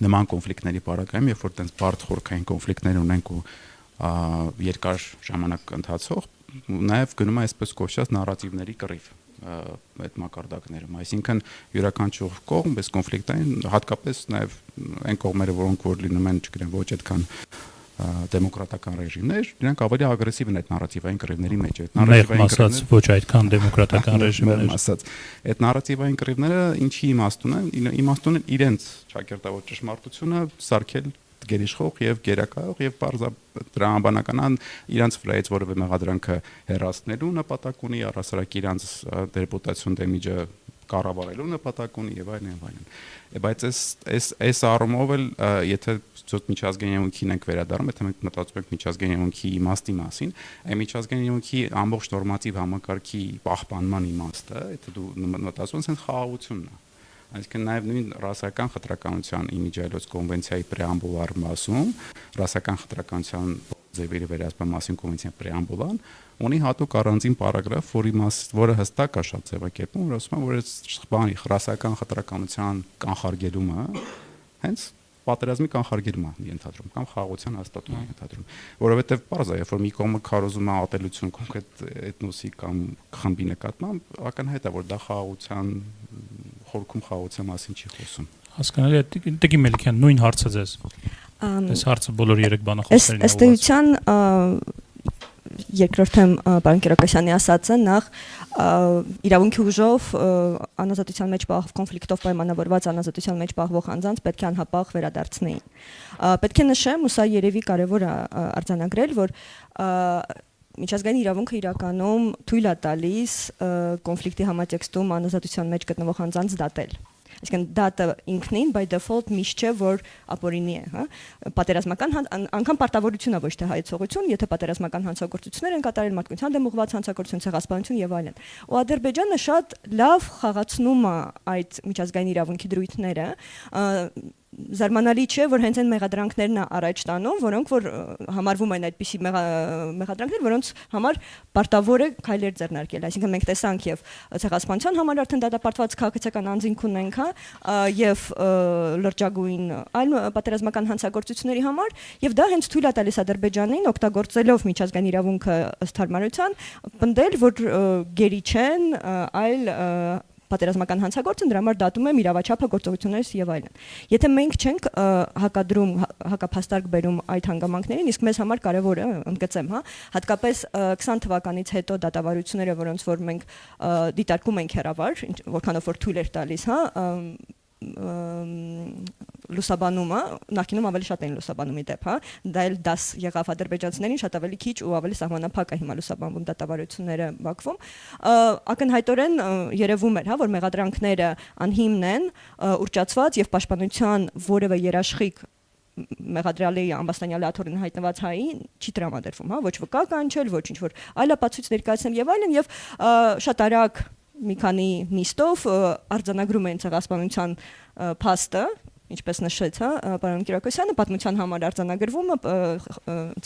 նման կոնֆլիկտների բարակայում, երբ որ տենց բարդ խորքային կոնֆլիկտներ ունենք ու երկար ժամանակ ընթացող, նաև գնում է այսպես կոչված նարատիվների կռիվ այդ մակարդակներում, այսինքն յուրաքանչյուր կողմ այս կոնֆլիկտային հատկապես նաև այն կողմերը, որոնք որ լինում են, չգիտեմ, ոչ այդքան դեմոկրատական ռեժիմներ, իրենք ավելի ագրեսիվ են այդ նարատիվային կռիվների մեջ, այդ նարատիվային կռիվները ոչ այդքան դեմոկրատական ռեժիմներ, ասած, այդ նարատիվային կռիվները ինչի իմաստուն են, իմաստուն են իրենց ճակերտավոր ճշմարտությունը սարքել գերիշխող եւ գերակայող եւ տրամաբանական իրանց վրայից որևէ մեղադրանքը հեռացնելու նպատակ ունի, առասարակ իրանց ռեպուտացիոն դեմիջը կառավարելու նպատակ ունի եւ այլն եւ այլն։ Բայց այս առումով էլ եթե ծոտ միջազգային յունքին ենք վերադառնում, եթե մենք մտածում ենք միջազգային յունքի իմաստի մասին, այն միջազգային յունքի ամբողջ նորմատիվ համակարգի պահպանման իմաստը, եթե դու մտածում ես, խաղաղությունն է։ Այսինքն նաև նույն ռասական խտրականության իմիջիայլոց կոնվենցիայի պրեամբուլար մասում, ռասական խտրականության ձևերի վերահսկման մասին կոնվենցիայի պրեամբուլան ունի հատուկ առանձին պարագրաֆ, որը հստակ է շատ ձևակերպում, որ ասում է, որ այս բանի ռասական խտրականության կանխարգելումը հենց պատերազմի կանխարգելում է ենթադրում կամ խաղաղության հաստատում է ենթադրում, որովհետև պարզ է, երբ որ մի կողմը քարոզում է ատելություն կոնկրետ էթնոսի կամ խմբի նկատմամբ, ակնհայտ է, որ դա խաղաղության խորքում խաղաղության մասին չի խոսում։ Հասկանալի է, Տիկին Մելիքյան, նույն հարցը ձեզ։ Այս հարցը բոլոր երեք բանախոսներին է ուղղված։ Ըստ էության երկրորդեմ պարոն Կիրակոսյանի ասածը նախ իրավունքի ուժով անազատության մեջ պահվող կոնֆլիկտով պայմանավորված անազատության մեջ պահվող անձանց պետք է անհապաղ վերադարձնեին։ Պետք է նշեմ, ու սա երևի կարևոր է արձանագրել, որ միջազգային իրավունքը իրականում թույլ է տալիս կոնֆլիկտի համատեքստում անազատության մեջ գտնվող անձանց դատել։ Այսինքն դատը ինքնին by default միշտ չէ, որ ապօրինի է, հա։ Պատերազմական անգամ պարտավորություն է, ոչ թե հայեցողություն, եթե պատերազմական հանցագործություններ են կատարել, մարդկության դեմ ուղղված հանցագործություն, ցեղասպանություն եւ այլն։ Ու Ադրբեջանը շատ լավ խաղացնում է այդ միջազգային իրավունքի դրույթները, զարմանալի չէ, որ հենց այն մեղադրանքներն է առաջ տանում, որոնք որ համարվում են այդպիսի մեղադրանքներ, որոնց համար պարտավոր է քայլեր ձեռնարկել։ Այսինքն մենք տեսանք եւ ցեղասպանության համար արդեն դատապարտված քաղաքացիական անձինք ունենք, հա, եւ լրջագույն այլ պատերազմական հանցագործությունների համար, եւ դա հենց թույլ է տալիս Ադրբեջանին օգտագործելով միջազգային իրավունքը ըստ հարմարության, պնդել, որ գերի չեն այլ պատերազմական հանցագործն դրա համար դատում եմ իրավաչափը գործողություններից եւ այլն։ Եթե մենք չենք հակադրում, հակափաստարկ բերում այդ հանգամանքներին, իսկ մեզ համար կարեւոր է, ընդգծեմ, հա, հատկապես 20 թվականից հետո դատավարությունները, որոնց որ մենք դիտարկում ենք հերավար, որքանով որ թույլ էր տալիս, հա, լուսաբանումը, նախկինում ավելի շատ էին լուսաբանումի դեպ, հա, դա էլ դաս եղավ ադրբեջանցիներին, շատ ավելի քիչ ու ավելի սահմանափակ է հիմա լուսաբանվում դատավարությունները Բաքվում, ակնհայտորեն երևում էր, հա, որ մեղադրանքները անհիմն են, ուռճացված եւ պաշտպանության որևէ երաշխիք մեղադրյալի ամբաստանյալի աթոռին հայտնված հային չի տրամադրվում, հա, ոչ վկա կանչել, ոչ ինչ որ այլ ապացույց ներկայացնել եւ այլն եւ շատ արագ մի քանի նիստով արձանագրում են ցեղասպանության փաստը, ինչպես նշեց, հա, պարոն Կիրակոսյանը, պատմության համար արձանագրվում է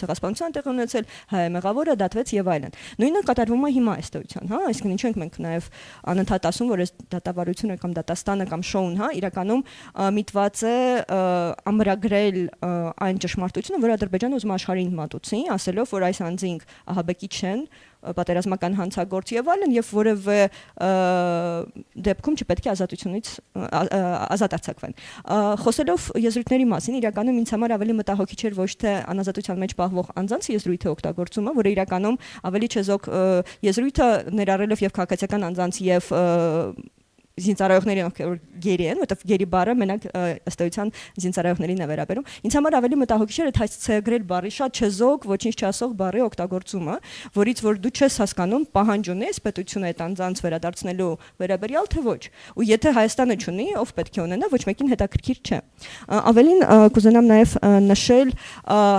ցեղասպանության տեղ ունեցել, հայ մեղավորը դատվեց եւ այլն։ Նույնը կատարվում է հիմա ըստեյության, հա, այսինքն ինչ ենք մենք նաեւ անընդհատ ասում, որ այս դատավարությունը կամ դատաստանը կամ շոուն, հա, իրականում միտված է ամրագրել այն ճշմարտությունը, որ Ադրբեջանը ուզում աշխարհին մատուցի, ասելով, որ այս անձինք ահաբեկիչ չեն, պատերազմական հանցագործ եւ այլն եւ որևէ դեպքում չպետք է ազատությունից ազատ արձակվեն։ Խոսելով եզրույթների մասին, իրականում ինձ համար ավելի մտահոգիչ էր ոչ թե անազատության մեջ պահվող անձանց եզրույթի օգտագործումը, որը իրականում ավելի չեզոք եզրույթը ներառելով եւ քաղաքացիական անձանց եւ զինծառայողների ովքեր գերի են, որտեղ գերի բառը մենակ ըստ էության զինծառայողներին է վերաբերում։ Ինձ համար ավելի մտահոգիչ էր այդ հայցցեգրել բառի շատ չեզոք, ոչինչ չասող բառի օգտագործումը, որից որ դու չես հասկանում պահանջ ունես պետությունը այդ անձանց վերադարձնելու վերաբերյալ թե ոչ։ Ու եթե Հայաստանը չունի, ով պետք է ունենա, ոչ մեկին հետաքրքիր չէ։ Ավելին կուզենամ նաև նշել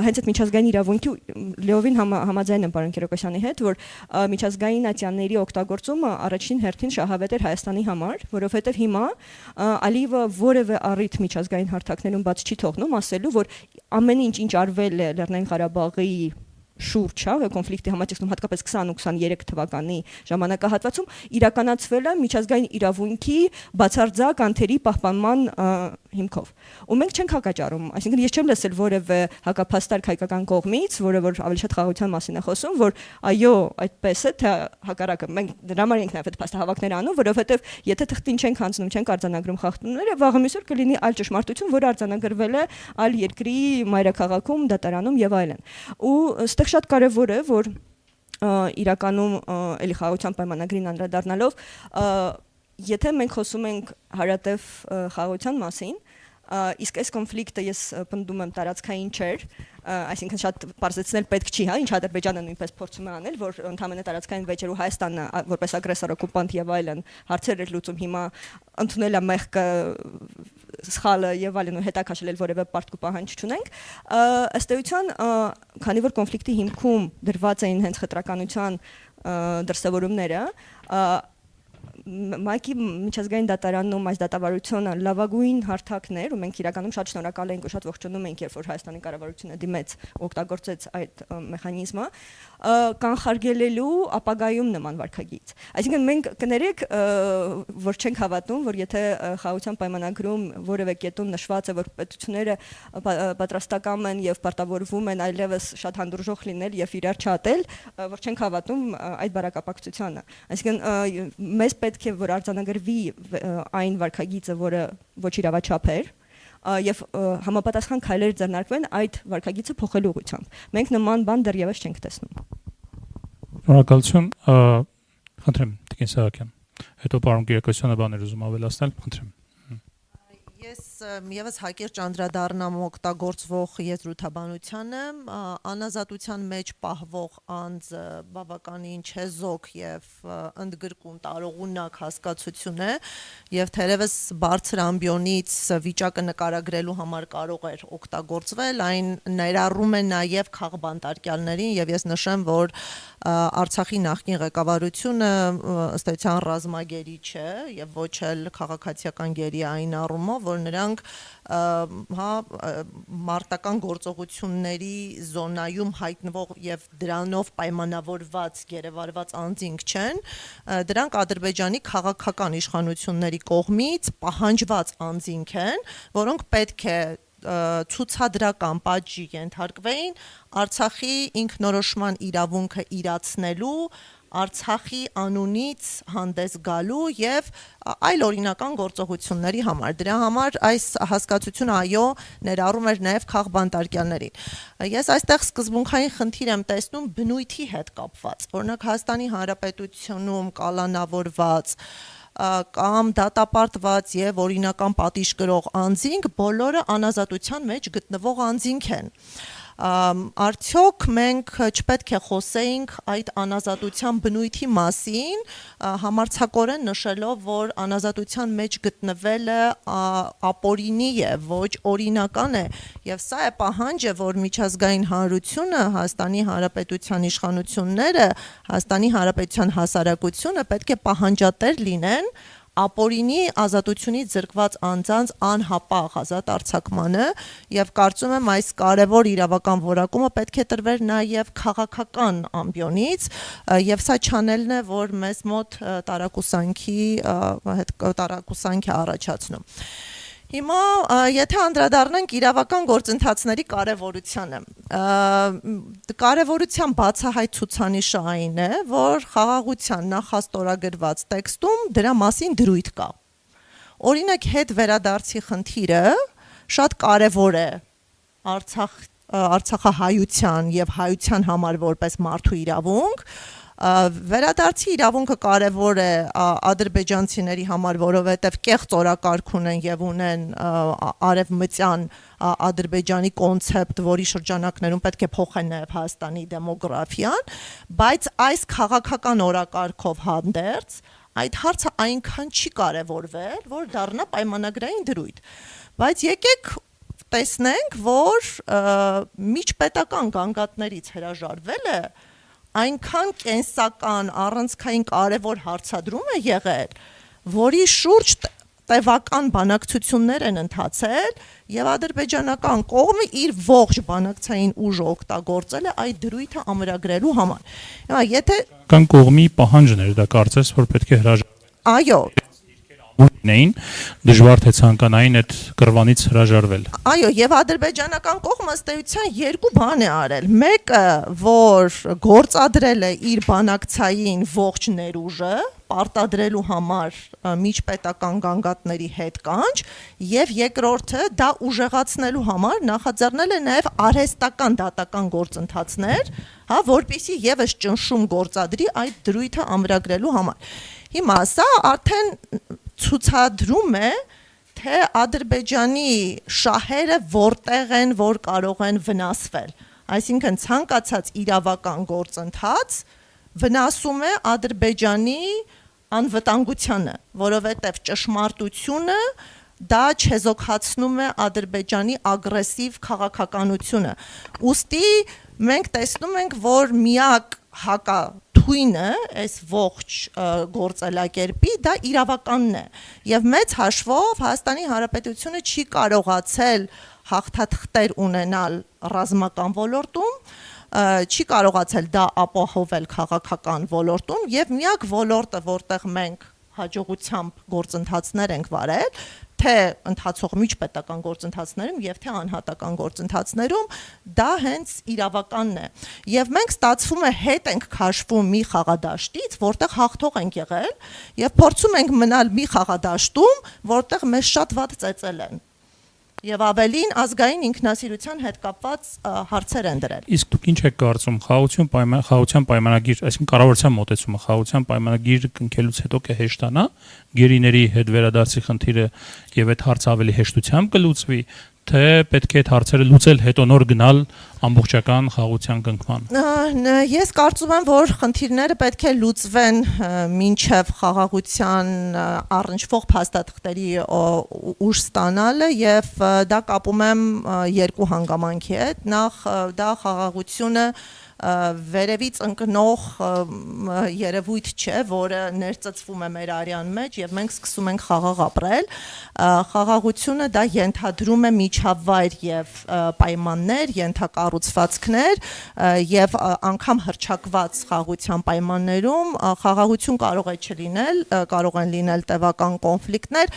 հենց այդ միջազգային իրավունքի լիովին համաձայն եմ պարոն Կիրակոսյանի հետ, որ միջազգային ատյանների օգտագործումը առաջին հերթին շահավետ էր Հայաստանի համար, որովհետև հիմա Ալիևը որևէ առիթ միջազգային հարթակներում բաց չի թողնում ասելու, որ ամեն ինչ արվել է Լեռնային Ղարաբաղի շուրջ, հա, կոնֆլիկտի համատեքստում հատկապես 20 ու 23 թվականի ժամանակահատվածում իրականացվել է միջազգային իրավունքի բացարձակ անթերի պահպանման հիմքով։ Ու մենք չենք հակաճառում, այսինքն ես չեմ լսել որևէ հակափաստարկ հայկական կողմից, որը որ ավելի շատ խաղաղության մասին է խոսում, որ այո, այդպես է, թե հակառակը։ Մենք դրա համար ենք նաև այդ փաստահավաքներ անում, որովհետև եթե թղթին չենք հանձնում, չենք արձանագրում խախտումները, վաղը մյուսօր կլինի այլ ճշմարտություն, որը արձանագրվել է այլ երկրի մայրաքաղաքում, դատարանում եւ այլն։ Ու այստեղ շատ կարևոր է, որ իրականում էլի խաղաղության պայմանագրին անդրադառնալով, եթե մենք խոսում ենք հարատև խաղաղության մասին, իսկ այս կոնֆլիկտը ես պնդում եմ տարածքային չէր, այսինքն շատ բարձրացնել պետք չի, հա, ինչ Ադրբեջանը նույնպես փորձում է անել, որ ընդհանրապես տարածքային վեճերու Հայաստանը որպես ագրեսոր օկուպանտ եւ այլն հարցեր էր լուծում, հիմա ընդունել է մեղքը սխալը եւ այլն ու հետաքաշել որևէ պարտք ու պահանջ չունենք, ըստ էության, քանի որ կոնֆլիկտի հիմքում դրված էին հենց խտրականության դրսևորումները, Մայքի միջազգային դատարանում այս դատավարությունը լավագույն հարթակներ ու մենք իրականում շատ շնորհակալ ենք ու շատ ողջունում ենք, երբ որ Հայաստանի կառավարությունը դիմեց օգտագործեց այդ մեխանիզմը կանխարգելելու ապագայում նման վարքագիծ։ Այսինքն մենք կներեք, որ չենք հավատում, որ եթե խաղաղության պայմանագրում որևէ կետում նշված է, որ պետությունները պատրաստական են եւ պարտավորվում են այլևս շատ հանդուրժող լինել եւ իրար չատել, որ չենք հավատում այդ բարակապակցությանը։ Այսինքն մեզ պետք է որ արձանագրվի այն վարքագիծը, որը ոչ իրավաչափ էր, եւ համապատասխան քայլեր ձեռնարկվեն այդ վարքագիծը փոխելու ուղղությամբ։ Մենք նման բան դեռևս չենք տեսնում։ Շնորհակալություն, խնդրեմ Տիկին Սահակյան։ Հետո պարոն Կիրակոսյանը բաներ ուզում ավելացնել, խնդրեմ։ Ես միևս հակիրճ անդրադառնամ օգտագործվող եզրութաբանությանը, անազատության մեջ պահվող անձը բավականին չեզոք եւ ընդգրկուն տարողունակ հասկացություն է եւ թերևս բարձր ամբիոնից վիճակը նկարագրելու համար կարող էր օգտագործվել, այն ներառում է նաեւ քաղբանտարկյալներին եւ ես նշեմ, որ Արցախի նախկին ղեկավարությունը ըստ էության ռազմագերի չէ եւ ոչ էլ քաղաքացիական գերի այն առումով, որ նրանք հա մարտական գործողությունների զոնայում հայտնվող եւ դրանով պայմանավորված գերեվարված անձինք չեն, դրանք Ադրբեջանի քաղաքական իշխանությունների կողմից պահանջված անձինք են, որոնք պետք է ցուցադրական պատժի ենթարկվեին Արցախի ինքնորոշման իրավունքը իրացնելու, Արցախի անունից հանդես գալու եւ այլ օրինական գործողությունների համար։ Դրա համար այս հասկացությունը այո ներառում էր նաեւ քաղբանտարկյալներին։ Ես այստեղ սկզբունքային խնդիր եմ տեսնում բնույթի հետ կապված։ Օրինակ Հայաստանի Հանրապետությունում կալանավորված կամ դատապարտված եւ օրինական պատիժ կրող անձինք բոլորը անազատության մեջ գտնվող անձինք են։ Արդյոք մենք չպետք է խոսեինք այդ անազատության բնույթի մասին, համարձակորեն նշելով, որ անազատության մեջ գտնվելը ապօրինի է, ոչ օրինական է, եւ սա է պահանջը, որ միջազգային հանրությունը, Հայաստանի Հանրապետության իշխանությունները, Հայաստանի Հանրապետության հասարակությունը պետք է պահանջատեր լինեն ապօրինի ազատությունից զրկված անձանց անհապաղ ազատ արձակմանը եւ կարծում եմ այս կարեւոր իրավական որակումը պետք է տրվեր նաեւ քաղաքական ամբիոնից եւ սա չանելն է, որ մեզ մոտ տարակուսանք է առաջացնում։ Հիմա եթե անդրադառնանք իրավական գործընթացների կարևորությանը, կարևորության բացահայտ ցուցանիշը այն է, որ խաղաղության նախաստորագրված տեքստում դրա մասին դրույթ կա։ Օրինակ հետ վերադարձի խնդիրը շատ կարևոր է Արցախահայության եւ հայության համար որպես մարդու իրավունք, վերադարձի իրավունքը կարևոր է ադրբեջանցիների համար, որովհետև կեղծ օրակարգ ունեն եւ ունեն արևմտյան Ադրբեջանի կոնցեպտ, որի շրջանակներում պետք է փոխեն նաեւ Հայաստանի դեմոգրաֆիան, բայց այս քաղաքական օրակարգով հանդերձ այդ հարցը այնքան չի կարևորվել, որ դառնա պայմանագրային դրույթ։ Բայց եկեք տեսնենք, որ միջպետական գանգատներից հրաժարվելը այնքան կենսական, առանցքային կարևոր հարցադրում է եղել, որի շուրջ տևական բանակցություններ են ընթացել եւ ադրբեջանական կողմը իր ողջ բանակցային ուժը օգտագործել է այդ դրույթը ամրագրելու համար։ Հիմա եթե Կան կողմի պահանջներ, դա կարծես, որ պետք է հրաժարվել։ Այո, Ունեին դժվար թե ցանկանային այդ կռվանից հրաժարվել։ Այո, եւ ադրբեջանական կողմը ըստ էության երկու բան է արել։ Մեկը, որ գործադրել է իր բանակցային ողջ ներուժը, պարտադրելու համար միջպետական գանգատների հետ կանչ, եւ երկրորդը դա ուժեղացնելու համար նախաձեռնել է նաեւ արհեստական դատական գործընթացներ, որպեսզի եւս ճնշում գործադրի այդ դրույթը ամրագրելու համար։ Հիմա սա արդեն ցուցադրում է, թե Ադրբեջանի շահերը որտեղ են, որ կարող են վնասվել։ Այսինքն ցանկացած իրավական գործընթաց վնասում է Ադրբեջանի անվտանգությանը, որովհետև ճշմարտությունը դա չեզոքացնում է Ադրբեջանի ագրեսիվ քաղաքականությունը։ Ուստի մենք տեսնում ենք, որ միակ հակաթույնը այս ողջ գործելակերպի դա իրավականն է եւ մեծ հաշվով Հայաստանի Հանրապետությունը չի կարողացել հաղթաթղթեր ունենալ ռազմական ոլորտում, չի կարողացել դա ապահովել քաղաքական ոլորտում եւ միակ ոլորտը, որտեղ մենք հաջողությամբ գործընթացներ ենք վարել, թե ընթացող միջպետական գործընթացներում եւ թե անհատական գործընթացներում, դա հենց իրավականն է։ Եվ մենք ստացվում է հետ ենք քաշվում մի խաղադաշտից, որտեղ հաղթող ենք եղել եւ փորձում ենք մնալ մի խաղադաշտում, որտեղ մեզ շատ վատ ծեծել են։ Եվ ավելին ազգային ինքնասիրության հետ կապված հարցեր են դրել։ Իսկ դուք ինչ եք կարծում, խաղաղության պայմանագիր, այսինքն կառավարության մոտեցումը խաղաղության պայմանագիր կնքելուց հետո կհեշտանա գերիների հետ վերադարձի խնդիրը եւ այդ հարցը ավելի հեշտությամբ կլուծվի, թե պետք է այդ հարցերը լուծել հետո նոր գնալ ամբողջական խաղաղության կնքման։ Ես կարծում եմ, որ խնդիրները պետք է լուծվեն մինչև խաղաղության առնչվող փաստաթղթերի ուժ ստանալը եւ դա կապում եմ երկու հանգամանքի հետ։ Նախ դա խաղաղությունը վերևից ընկնող երևույթ չէ, որը ներծծվում է մեր արյան մեջ եւ մենք սկսում ենք խաղաղ ապրել։ Խաղաղությունը դա ենթադրում է միջավայր եւ պայմաններ, ենթակառուցվածքներ եւ անգամ հռչակված խաղաղության պայմաններում խաղաղություն կարող է չլինել, կարող են լինել տևական կոնֆլիկտներ,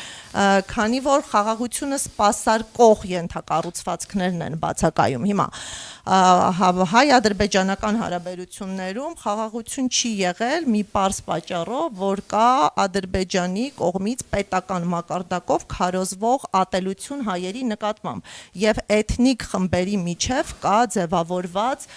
քանի որ խաղաղությունը սպասարկող ենթակառուցվածքներն են բացակայում։ Հիմա հայ-ադրբեջանական հարաբերություններում խաղաղություն չի եղել մի պարզ պատճառով, որ կա Ադրբեջանի կողմից պետական մակարդակով քարոզվող ատելություն հայերի նկատմամբ եւ էթնիկ խմբերի միջև կա ձևավորված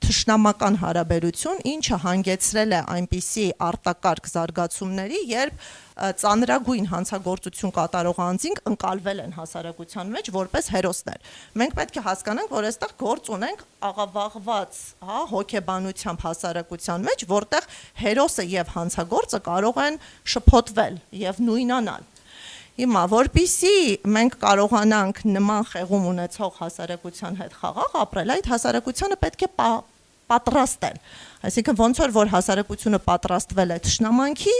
թշնամական հարաբերություն, ինչը հանգեցրել է այնպիսի արտակարգ զարգացումների, երբ ծանրագույն հանցագործություն կատարող անձինք ընկալվել են հասարակության մեջ որպես հերոսներ։ Մենք պետք է հասկանանք, որ այստեղ գործ ունենք աղավաղված, հոգեբանությամբ հասարակության մեջ, որտեղ հերոսը եւ հանցագործը կարող են շփոթվել եւ նույնանալ։ Հիմա, որpիսի մենք կարողանանք նման խեղում ունեցող հասարակության հետ խաղաղ ապրել, այդ հասարակությանը պետք է պատրաստել։ Այսինքն ոնց որ հասարակությունը պատրաստվել է թշնամանքի,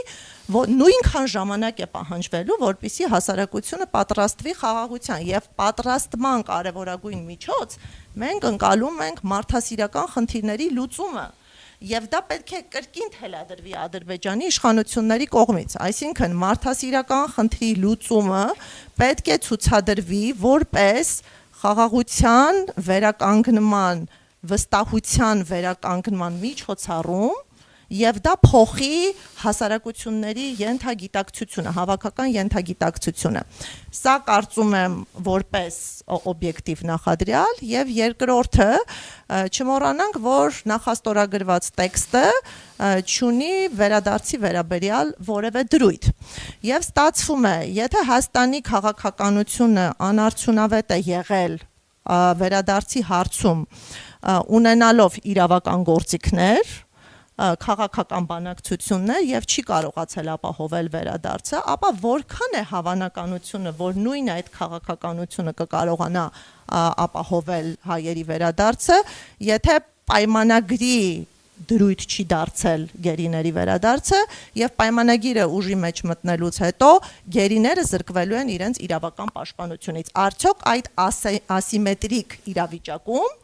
նույնքան ժամանակ է պահանջվելու, որpիսի հասարակությունը պատրաստվի խաղաղության եւ պատրաստման կարեւորագույն միջոց մենք ընկալում ենք մարդասիրական խնդիրների լուծումը։ Եվ դա պետք է կրկին թելադրվի Ադրբեջանի իշխանությունների կողմից, այսինքն մարդասիրական խնդրի լուծումը պետք է ցուցադրվի որպես խաղաղության վերականգնման, վստահության վերականգնման միջոցառում եւ դա փոխի հասարակությունների ենթագիտակցությունը, հավաքական ենթագիտակցությունը։ Սա կարծում եմ որպես օբյեկտիվ նախադրյալ եւ երկրորդը չմոռանանք, որ նախաստորագրված տեքստը չունի վերադարձի վերաբերյալ որևէ դրույթ։ Եվ ստացվում է, եթե Հայաստանի քաղաքականությունը անարդյունավետ է եղել վերադարձի հարցում ունենալով իրավական գործիքներ, քաղաքական բանակցություններ եւ չի կարողացել ապահովել վերադարձը, ապա որքան է հավանականությունը, որ նույն այդ քաղաքականությունը կկարողանա ապահովել հայերի վերադարձը, եթե պայմանագրի դրույթ չի դարձել գերիների վերադարձը եւ պայմանագիրը ուժի մեջ մտնելուց հետո գերիները զրկվելու են իրենց իրավական պաշտպանությունից։ Արդյոք այդ ասիմետրիկ իրավիճակում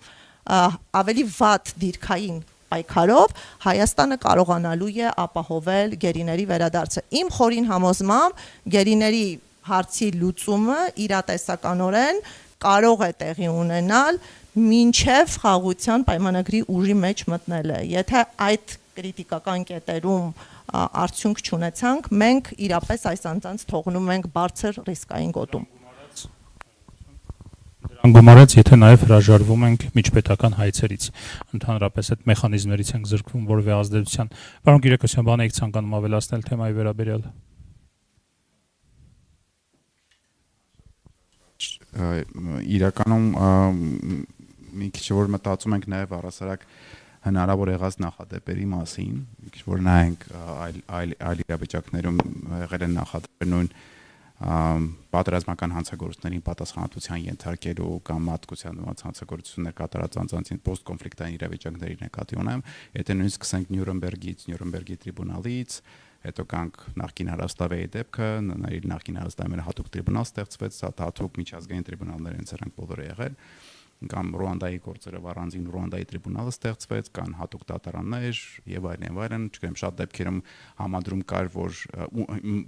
ավելի վատ դիրքային պայքարով Հայաստանը կարողանալու է ապահովել գերիների վերադարձը։ Իմ խորին համոզմամբ գերիների հարցի լուծումը իրատեսականորեն կարող է տեղի ունենալ մինչև խաղաղության պայմանագրի ուժի մեջ մտնելը։ Եթե այդ կրիտիկական կետերում արդյունք չունեցանք, մենք իրապես այս անձանց թողնում ենք բարձր ռիսկային գոտում։ Դրան գումարած, եթե նաև հրաժարվում ենք միջպետական հայցերից, ընդհանրապես այդ մեխանիզմներից ենք զրկվում որևէ ազդեցության։ Պարոն Գիրակոսյան, բան եք ցանկանում ավելացնել թեմայի վերաբերյալ։ Իրականում մի քիչ որ մտածում ենք նաև առասարակ հնարավոր եղած նախադեպերի մասին, մի քիչ որ նայենք այլ իրավիճակներում եղել են նախադեպեր նույն պատերազմական հանցագործներին պատասխանատվության ենթարկելու կամ մատկության դիմաց հանցագործություններ կատարած անձանցին post-կոնֆլիկտային իրավիճակների նկատի ունեմ, եթե նույնիսկ սկսենք Նյուրնբերգի տրիբունալից, հետո կանք նախկին Հարավսլավիայի դեպքը, նախկին Հարավսլավիայի հատուկ տրիբունալ ստեղծվեց, հատուկ միջազգային տրիբունալներ են սրանք բոլորը եղել, կամ Ռուանդայի գործերը առանձին Ռուանդայի տրիբունալը ստեղծվեց, կան հատուկ դատարաններ եւ այլն, չգիտեմ, շատ դեպքերում համադրում կար, որ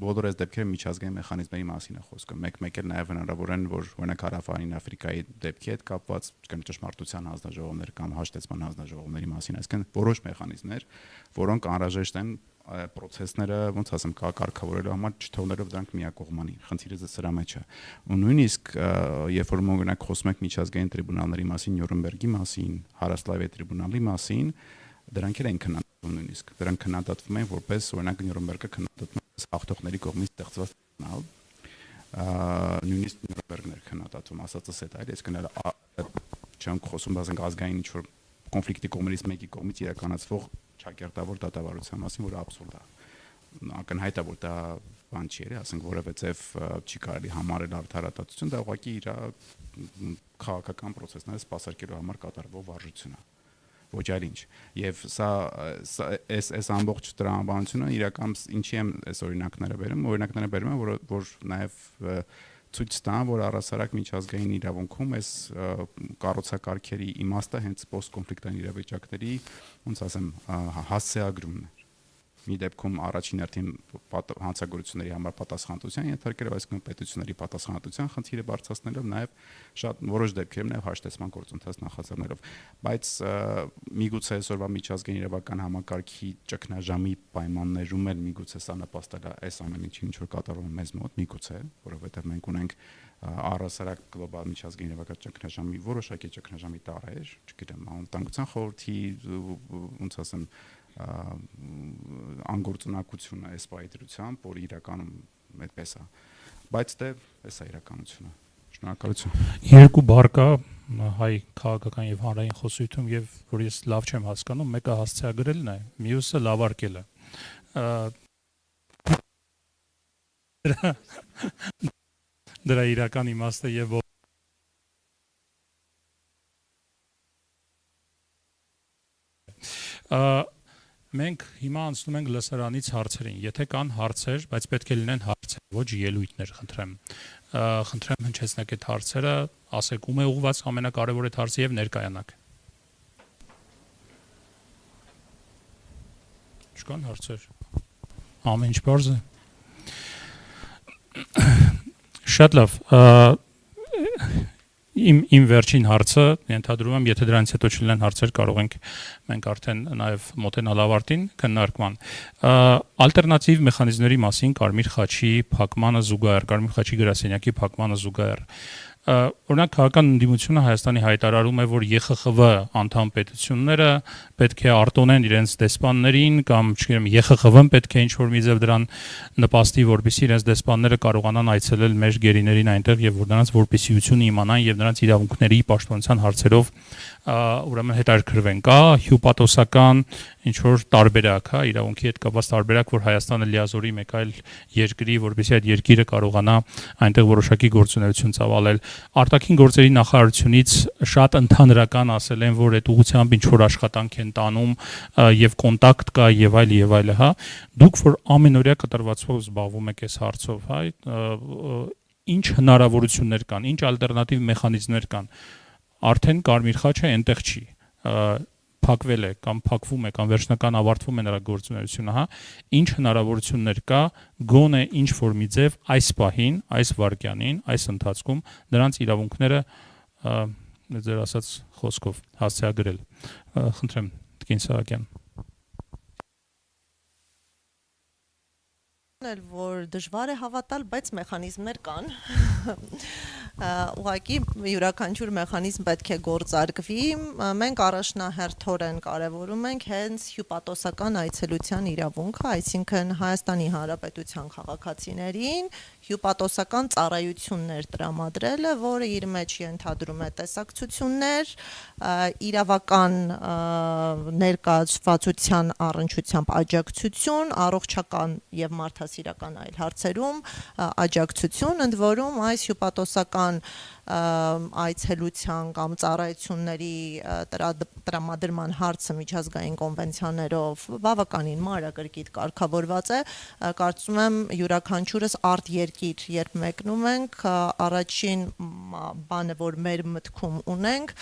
բոլոր այս դեպքերը միջազգային մեխանիզմների մասին է խոսքը։ Մեկ էլ նաեւ հնարավոր են, որ օրինակ Հարավային Աֆրիկայի դեպքի հետ կապված, չգիտեմ, ճշմարտության հանձնաժողովներ կամ հաշտեցման հանձնաժողովների մասին, այսինքն որոշ մեխանիզմներ, որոնք անհրաժեշտ են process-ները, ոնց ասեմ, կարգավորելու համար չթողնելով դրանք միակողմանի։ Խնդիրը սրա մեջ է։ Ու նույնիսկ երբ որ օրինակ խոսում ենք միջազգային տրիբունալների մասին, Նյուրնբերգի մասին, Հարավսլավիայի տրիբունալի մասին, դրանք են քննադատվում նույնիսկ։ Դրանք քննադատվում են որպես օրինակ Նյուրնբերգը քննադատվում է հաղթողների կողմից ստեղծված տրիբունալ։ Նույնիսկ Նյուրնբերգն էր քննադատվում, ասածս է դա, այսինքն չեմ խոսում բազենք ազգային ինչ-որ կոնֆլիկտի կողմերից մեկի կողմից իրականացվող ճակերտավոր դատավարության մասին, որը աբսուրդ է։ Ակնհայտ է, որ դա բան չի երի, ասենք որևէ չի կարելի համարել արդարադատություն, դա ուղղակի իր քաղաքական process-ները սպասարկելու համար կատարվող վարժություն է։ Ոչ այլ ինչ։ Եվ սա այս ամբողջ տրամաբանությունը իրական ինչի եմ այս օրինակները բերում, որ նաև ցույց տան, որ առասարակ միջազգային իրավունքում այս կառուցակարգերի իմաստը հենց post-կոնֆլիկտային իրավիճակների, ոնց ասեմ, հասցեագրումն է։ Մի դեպքում առաջին հերթին հանցագործությունների համար պատասխանատվության ենթարկելով, այսինքն պետությունների պատասխանատվության խնդիրը բարձրացնելով, նաև շատ որոշ դեպքերում նաև հաշտեցման գործընթաց նախաձեռնելով, բայց միգուցե այսօրվա միջազգային իրավական համակարգի ճգնաժամի պայմաններում էլ միգուցե սա նպաստել է այս ամեն ինչին, ինչ որ կատարվում է մեզ մոտ, միգուցե, որովհետև մենք ունենք առասարակ գլոբալ միջազգային իրավական ճգնաժամի որոշակի ճգնաժամի տարրեր, չգիտեմ, անվտանգության խորհրդի, ոնց ասեմ, անգործունակությունը այս պայծրությամբ, որ իրականում այդպես է, բայց դե էս է իրականությունը։ Շնորհակալություն։ Երկու բառ կա հայ քաղաքական եւ հանրային խոսույթում եւ որ ես լավ չեմ հասկանում, մեկը հասցեագրելն է, մյուսը լավարկելը։ Դրա իրական իմաստը եւ մենք հիմա անցնում ենք լսարանից հարցերին։ Եթե կան հարցեր, բայց պետք է լինեն հարցեր, ոչ ելույթներ, խնդրեմ։ Խնդրեմ հնչեցնեք այդ հարցերը, ասեք ում է ուղղված ամենակարևոր այդ հարցը եւ ներկայանաք։ Չկան հարցեր։ Ամեն ինչ բարձ է։ Շատ լավ։ Իմ վերջին հարցը, ենթադրում եմ, եթե դրանից հետո չլինեն հարցեր, կարող ենք մենք արդեն նաև մոտենալ ավարտին քննարկման։ Ալտերնատիվ մեխանիզմների մասին Կարմիր խաչի փակմանը զուգահեռ, Կարմիր խաչի գրասենյակի փակմանը զուգահեռ։ Օրինակ քաղաքական ընդդիմությունը Հայաստանի հայտարարում է, որ ԵԽԽՎ անդամ պետությունները պետք է արտոնեն իրենց դեսպաններին կամ, չգիտեմ, ԵԽԽՎ-ն պետք է ինչ-որ մի ձև դրան նպաստի, որպեսզի իրենց դեսպանները կարողանան այցելել մեր գերիներին այնտեղ եւ որ նրանց որպեսիությունը իմանան եւ նրանց իրավունքների պաշտպանության հարցերով ուրեմն հետաքրքրվեն։ Կա հյուպատոսական ինչ որ տարբերակ, հա, իրավունքի հետ կապված տարբերակ, որ Հայաստանը լիազորի մեկ այլ երկրի, որպեսզի այդ երկիրը կարողանա այնտեղ որոշակի գործունեություն ծավալել։ Արտաքին գործերի նախարարությունից շատ ընդհանրական ասել են, որ այդ ուղղությամբ ինչ որ աշխատանք են տանում եւ կոնտակտ կա եւ այլը, հա։ Դուք որ ամենօրյա կտրվածքով զբաղվում եք այս հարցով, հա, ինչ հնարավորություններ կան, ինչ ալտերնատիվ մեխանիզմներ կան։ Արդեն Կարմիր խաչը այնտեղ չի, փակվել է կամ փակվում է կամ վերջնական ավարտվում է նրա գործունեությունը, հա, ինչ հնարավորություններ կա գոնե ինչ որ մի ձև այս պահին, այս վարքյանին, այս ընթացքում նրանց իրավունքները ձեր ասած խոսքով հասցեագրել։ Խնդրեմ, Տիկին Սահակյան։ Որ դժվար է հավատալ, բայց մեխանիզմներ կան։ Ուղղակի յուրաքանչյուր մեխանիզմ պետք է գործարկվի։ Մենք առաջնահերթորեն կարևորում ենք հենց հյուպատոսական այցելության իրավունքը, այսինքն Հայաստանի Հանրապետության քաղաքացիներին հյուպատոսական ծառայություններ տրամադրելը, որը իր մեջ ենթադրում է տեսակցություններ, իրավական ներկայացվածության առնչությամբ աջակցություն, առողջական եւ մարդասիրական այլ հարցերում աջակցություն, ընդ որում այս հյուպատոսական այցելության կամ ծառայությունների տրամադրման հարցը միջազգային կոնվենցիաներով բավականին մանրակրկիտ կարգավորված է, կարծում եմ յուրաքանչյուրս արդ երկիր, երբ մեկնում ենք, առաջին բանը, որ մեր մտքում ունենք,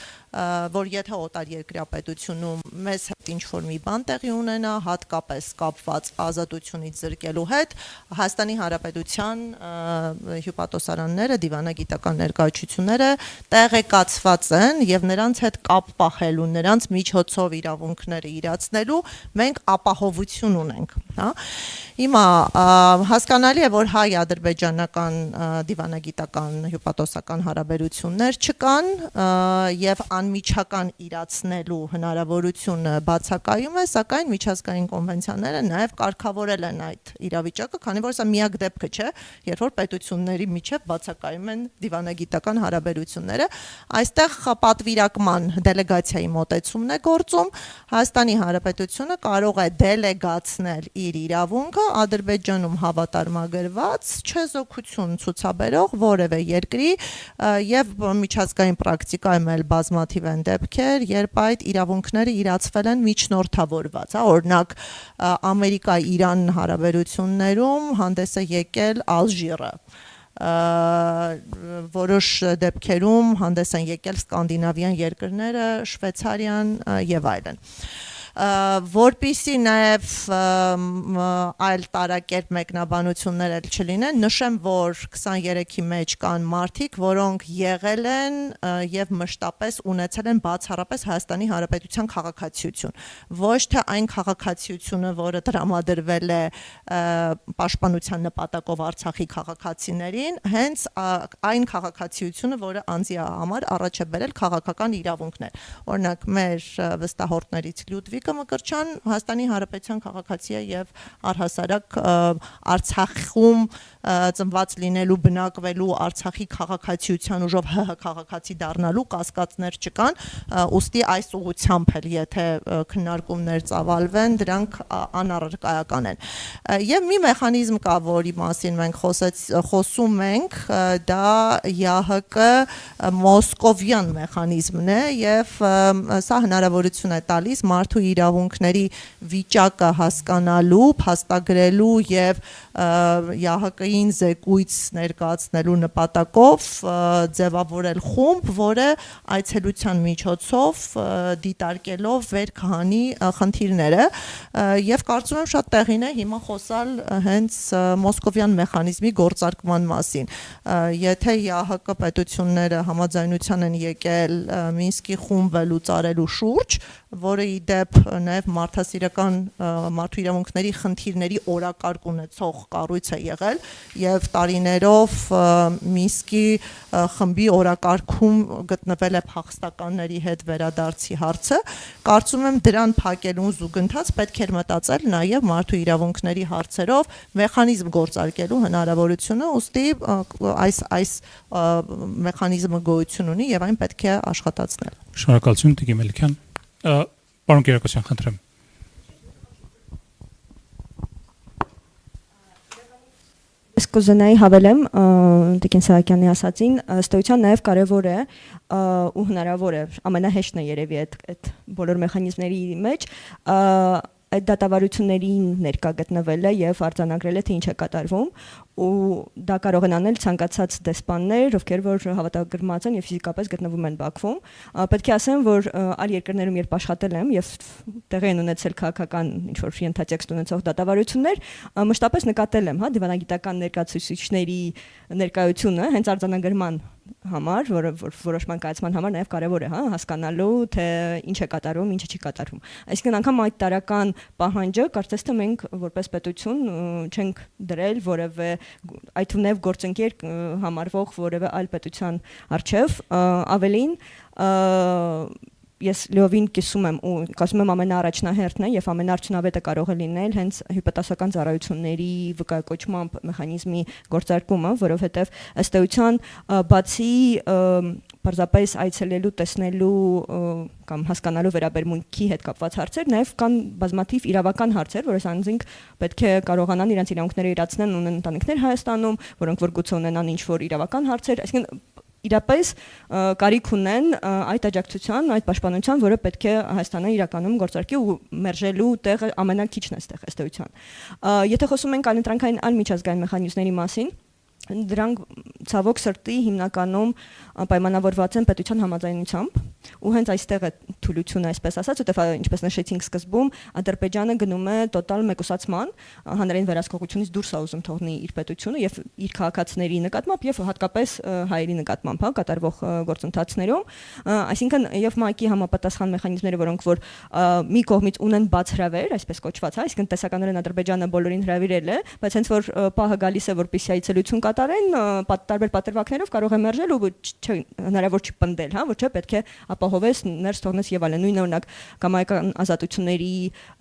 որ եթե օտար երկրյա պետությունում մեզ հետ ինչ-որ մի բան տեղի ունենա, հատկապես կապված ազատությունից զրկելու հետ, Հայաստանի Հանրապետության հյուպատոսարանները, դիվանագիտական ներկայացուցիչները տեղեկացված են եւ նրանց հետ կապ պահելու, նրանց միջոցով իրավունքները իրացնելու մենք ապահովություն ունենք, հա։ Հիմա հասկանալի է, որ հայ-ադրբեջանական դիվանագիտական հյուպատոսական հարաբերություններ չկան եւ անմիջական իրացնելու հնարավորությունը բացակայում է, սակայն միջազգային կոնվենցիաները նաեւ կարգավորել են այդ իրավիճակը, քանի որ սա միակ դեպքը չէ, երբ որ պետությունների միջև բացակայում են դիվանագիտական հարաբերությունները։ Այստեղ պատվիրակման դելեգացիայի մոտեցումն է գործում, Հայաստանի Հանրապետությունը կարող է դելեգացնել իր իրավունքը Ադրբեջանում հավատարմագրված չեզոքություն ցուցաբերող որևէ երկրի եւ միջազգային պրակտիկայում էլ բազմաթիվ են դեպքեր, երբ այդ իրավունքները իրացվել են միջնորդավորված, հա, օրինակ Ամերիկա-Իրան հարաբերություններում հանդես է եկել Ալժիրը, որոշ դեպքերում հանդես են եկել սկանդինավյան երկրները, Շվեյցարիան եւ այլն։ Որպիսի նաև այլ տարակերպ մեկնաբանություններ էլ չլինեն, նշեմ, որ 23-ի մեջ կան մարդիկ, որոնք եղել են եւ մշտապես ունեցել են բացառապես Հայաստանի Հանրապետության քաղաքացիություն, ոչ թե այն քաղաքացիությունը, որը տրամադրվել է պաշտպանության նպատակով Արցախի քաղաքացիներին, հենց այն քաղաքացիությունը, որը անձի համար առաջ է բերել քաղաքական իրավունքներ։ Օրինակ մեր վստահորդներից Լյուդվիգը Արևիկը Մկրտչյան Հայաստանի Հանրապետության քաղաքացի է եւ առհասարակ Արցախում ծնված լինելու, բնակվելու, Արցախի քաղաքացիության ուժով ՀՀ քաղաքացի դառնալու կասկածներ չկան, ուստի այս ուղղությամբ էլ եթե քննարկումներ ծավալվեն, դրանք անառարկայական են։ Եվ մի մեխանիզմ կա, որի մասին մենք խոսում ենք, դա ՀՀԿ մոսկովյան մեխանիզմն է եւ սա հնարավորություն է տալիս մարդու իրավունքների վիճակը հասկանալու, փաստագրելու եւ ՀՀԿ-ին զեկույց ներկայացնելու նպատակով ձևավորել խումբ, որը այցելության միջոցով դիտարկելով վեր կհանի խնդիրները եւ կարծում եմ շատ տեղին է հիմա խոսալ հենց մոսկովյան մեխանիզմի գործարկման մասին։ Եթե ՀՀԿ պետությունները համաձայնության են եկել Մինսկի խումբը լուծարելու շուրջ, որը ի դեպ նաև մարդասիրական մարդու իրավունքների խնդիրների օրակարգ ունեցող կառույց է եղել եւ տարիներով Մինսկի խմբի օրակարգում գտնվել է փախստականների հետ վերադարձի հարցը, կարծում եմ դրան փակելուն զուգընթաց պետք էր մտածել նաև մարդու իրավունքների հարցերով մեխանիզմ գործարկելու հնարավորությունը, ուստի այս մեխանիզմը գոյություն ունի եւ այն պետք է աշխատացնել։ Շնորհակալություն Տիկին Մելիքյան։ Պարոն Կիրակոսյան, խնդրեմ։ Ես կուզենայի հավելեմ Տիկին Սահակյանի ասածին, ըստ էության նաև կարևոր է ու հնարավոր է, ամենահեշտն է երևի այդ բոլոր մեխանիզմների մեջ այդ դատավարություններին ներկա գտնվելը եւ արձանագրելը թե ինչ է կատարվում ու դա կարող են անել ցանկացած դեսպաններ, ովքեր որ հավատագրված են եւ ֆիզիկապես գտնվում են Բաքվում։ Պետք է ասեմ, որ այլ երկրներում երբ աշխատել եմ եւ տեղի են ունեցել քաղաքական ինչ որ ենթատեքստ ունեցող դատավարություններ, մշտապես նկատել եմ, հա, դիվանագիտական ներկայացուցիչների ներկայությունը հենց արձանագրման համար, որը որոշման կայացման համար նաև կարևոր է, հա, հասկանալու թե ինչ է կատարվում, ինչը չի կատարվում։ Այսինքն անգամ այդ տարական պահանջը կարծես թե մենք որպես պետություն չենք դրել որևէ այդ թվում գործընկեր համարվող որևէ այլ պետության արչև, ավելին ես լիովին կիսում եմ ու ասում եմ ամենաառաջնահերթն է եւ ամենաարդյունավետը կարող է լինել հենց հիպոտասական ծառայությունների վկայակոչման մեխանիզմի գործարկումը, որովհետեւ ըստ էության բացի պարզապես այցելելու, տեսնելու կամ հասկանալու վերաբերմունքի հետ կապված հարցեր, նաև կան բազմաթիվ իրավական հարցեր, որ ասանձինք պետք է կարողանան իրենց իրավունքները իրացնեն, ունեն ընտանիքներ Հայաստանում, որոնք որ գուցե ունենան ինչ-որ իրավական հարցեր, այսինքն իրապես կարիք ունեն այդ աջակցության, այդ պաշտպանության, որը պետք է Հայաստանը իրականում գործարկի ու մերժելու տեղը ամենակիչն է այստեղ ըստ էության։ Եթե խոսում ենք այլընտրանքային այլ միջազգային մեխանիզմների մասին, դրանք ցավոք սրտի հիմնականում պայմանավորված են պետության համաձայնությամբ ու հենց այստեղ է թուլությունը, այսպես ասած, որտեղ ինչպես նշեցինք սկզբում, Ադրբեջանը գնում է տոտալ մեկուսացման, հանրային վերահսկողությունից դուրս է ուզում թողնի իր պետությունը եւ իր քաղաքացիների նկատմամբ եւ հատկապես հայերի նկատմամբ, հա, կատարվող գործընթացներում, այսինքն եւ ՄԱԿ-ի համապատասխան մեխանիզմները, որոնք որ մի կողմից ունեն բաց հրավեր, այսպես կոչված, հա, այսինքն տեսականորեն Ադրբեջանը բոլորին հրավիրել է, բայց հենց որ պահը գալիս է, որպեսզի այցելություն կատարեն, տարբեր պատրվակներով կարող է մերժել ու հնարավոր չի պնդել, հա, որ չէ պետք է ապահովես, ներս թողնես եւ այլն։ Նույնը օրինակ կամայական ազատությունների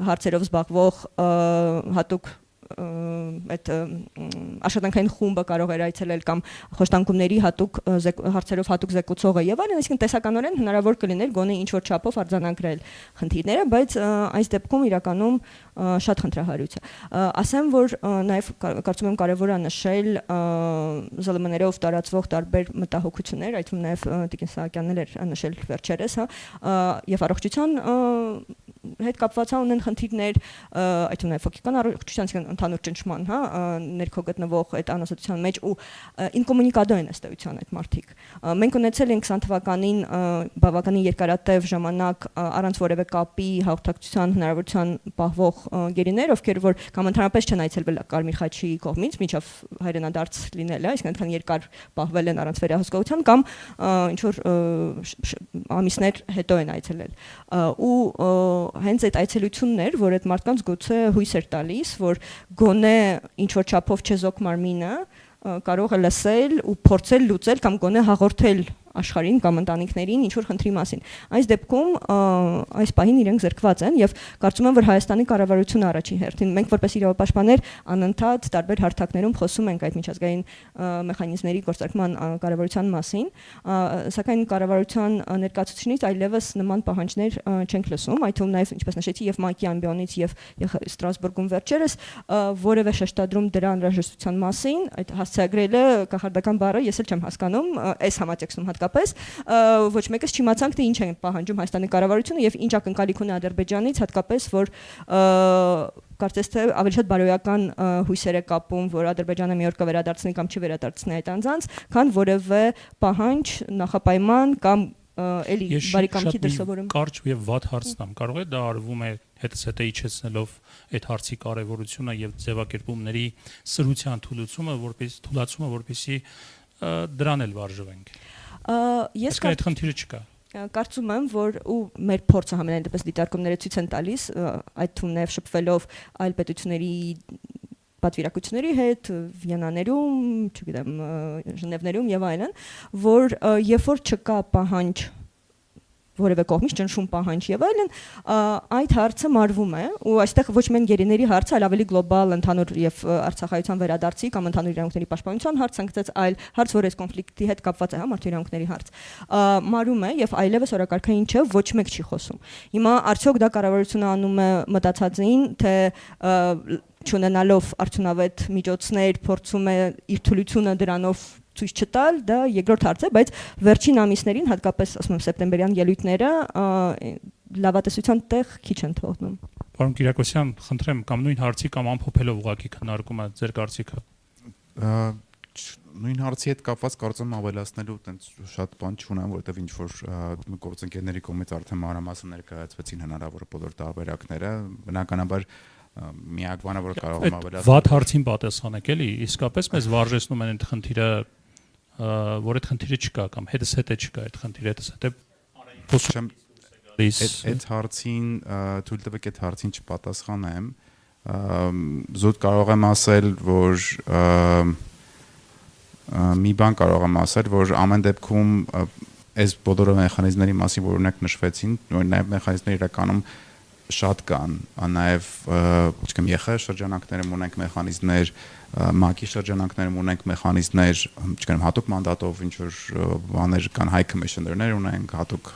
հարցերով զբաղվող հատուկ այդ աշխատանքային խումբը կարող էր այցելել կամ խոշտանգումների հատուկ հարցերով հատուկ զեկուցողը եւ այլն, այսինքն տեսականորեն հնարավոր կլիներ գոնե ինչ որ չափով արձանագրել խնդիրները, բայց այս դեպքում իրականում շատ խնդրահարույց է։ Ասեմ, որ նաեւ կարծում եմ կարեւոր է նշել ԶԼՄ-ներով տարածվող տարբեր մտահոգություններ, այդ թվում նաեւ Տիկին Սահակյանն էր նշել վերջերս, հա, եւ առողջության հետ կապված ունեն խնդիրներ, այդ թվում նաեւ ֆոկիկան առողջության ընդհանուր ճնշման, հա, ներքո գտնվող այդ անասացության մեջ ու ինկոմունիկադո են ըստ էության այդ մարդիկ։ Մենք ունեցել ենք 20 թվականին բավականին երկարատև ժամանակ առանց որևէ կապի հաղորդակցության հնարավորության պահվող գերիներ, ովքեր որ կամ ընդհանրապես չեն այցելվել Կարմիր խաչի կողմից, մինչև հայրենադարձ լինելը, այսինքն այնքան երկար պահվել են առանց վերահսկողության կամ ինչ որ ամիսներ հետո են այցելել։ Ու հենց այդ այցելություններ, որ այդ մարդկանց գուցե հույս էր տալիս, որ գոնե ինչ որ չափով չեզոք մարմինը կարող է լսել ու փորձել լուծել կամ գոնե հաղորդել աշխարհին կամ ընտանիքներին ինչ որ խնդրի մասին։ Այս դեպքում այս պահին իրենք զրկված են եւ կարծում եմ, որ Հայաստանի կառավարությունը առաջին հերթին մենք որպես իրավապաշտպաններ անընդհատ տարբեր հարթակներում խոսում ենք այդ միջազգային մեխանիզմների գործարկման կարևորության մասին, սակայն կառավարության ներկայացուցիչներից այլևս նման պահանջներ չենք լսում, այդ թվում նաեւ ինչպես նշեցի եւ ՄԱԿ-ի ամբիոնից եւ Ստրասբուրգում վերջերս որևէ շեշտադրում դրա անհրաժեշտության մասին, այդ հասցեագրելը կախարդական բառը ես էլ չեմ հասկանում, այս համատեքստում հատկապես ոչ մեկս չիմացանք թե ինչ է պահանջում Հայաստանի կառավարությունը եւ ինչ ակնկալիք ունի Ադրբեջանից, հատկապես որ կարծես թե ավելի շատ բարոյական հույսեր է կապում, որ Ադրբեջանը մի օր կվերադարձնի կամ չվերադարձնի այդ անձանց, քան որևէ պահանջ, նախապայման կամ էլի բարեկամքի դրսևորում։ Կարճ եւ վատ հարց տամ, կարող է դա արվում է հետզհետե իջեցնելով այդ հարցի կարևորությունը եւ ձևակերպումների սրության թուլացումը, որպեսզի դրան էլ վարժվենք։ Ես այդ խնդիրը չկա։ Կարծում եմ, որ ու մեր փորձը համենայն դեպս դիտարկումները ցույց են տալիս, այդ թվում նաև շփվելով այլ պետությունների պատվիրակությունների հետ, Վիենաներում, չգիտեմ, Ժնևներում եւ այլն, որ երբ որ չկա պահանջ որևէ կողմից ճնշում պահանջ եւ այլն, այդ հարցը մարվում է ու այստեղ ոչ միայն գերիների հարցը, այլ ավելի գլոբալ ընդհանուր եւ արցախայցյան վերադարձի կամ ընդհանուր իրավունքների պաշտպանության հարց, ցանկացած այլ հարց, որ այս կոնֆլիկտի հետ կապված է, մարդու իրավունքների հարց, մարում է եւ այլևս օրակարգային չէ, ոչ մեկ չի խոսում։ Հիմա արդյոք դա կառավարությունը անում է մտածածին, թե չունենալով արդյունավետ միջոցներ փորձում է իր թուլությունը դրանով ցույց չտալ, դա երկրորդ հարց է, բայց վերջին ամիսներին, հատկապես ասում եմ սեպտեմբերյան ելույթները լավատեսության տեղ քիչ են թողնում։ Պարոն Կիրակոսյան, խնդրեմ կամ նույն հարցի կամ ամփոփելով ուղղակի քննարկումը ձեր կարծիքը։ Նույն հարցի հետ կապված կարծում եմ ավելացնելու այտենց շատ բան չունեմ, որովհետև ինչ որ գործընկերների կողմից արդեն մանրամասն ներկայացվեցին հնարավոր բոլոր տարբերակները, բնականաբար միակ բանը, որ կարող եմ ավելացնել։ Վատ հարցին պատասխանեք էլի, իսկապես մեզ վարժեցնում են այդ խնդիրը, որ այդ խնդիրը չկա կամ հետզհետե չկա այդ խնդիրը, հետզհետե փոխում այդ հարցին թույլ տվեք այդ հարցին չպատասխանեմ, զուտ կարող եմ ասել, որ մի բան կարող եմ ասել, որ ամեն դեպքում այս բոլոր մեխանիզմների մասին, որ օրինակ նշվեցին, նաև մեխանիզմները իրականում շատ կան, նաև չգիտեմ ԵԽ շրջանակներում ունենք մեխանիզմներ, ՄԱԿ-ի շրջանակներում ունենք մեխանիզմներ, չգիտեմ հատուկ մանդատով ինչ որ բաներ կան, high commissioner-ներ ունենք, հատուկ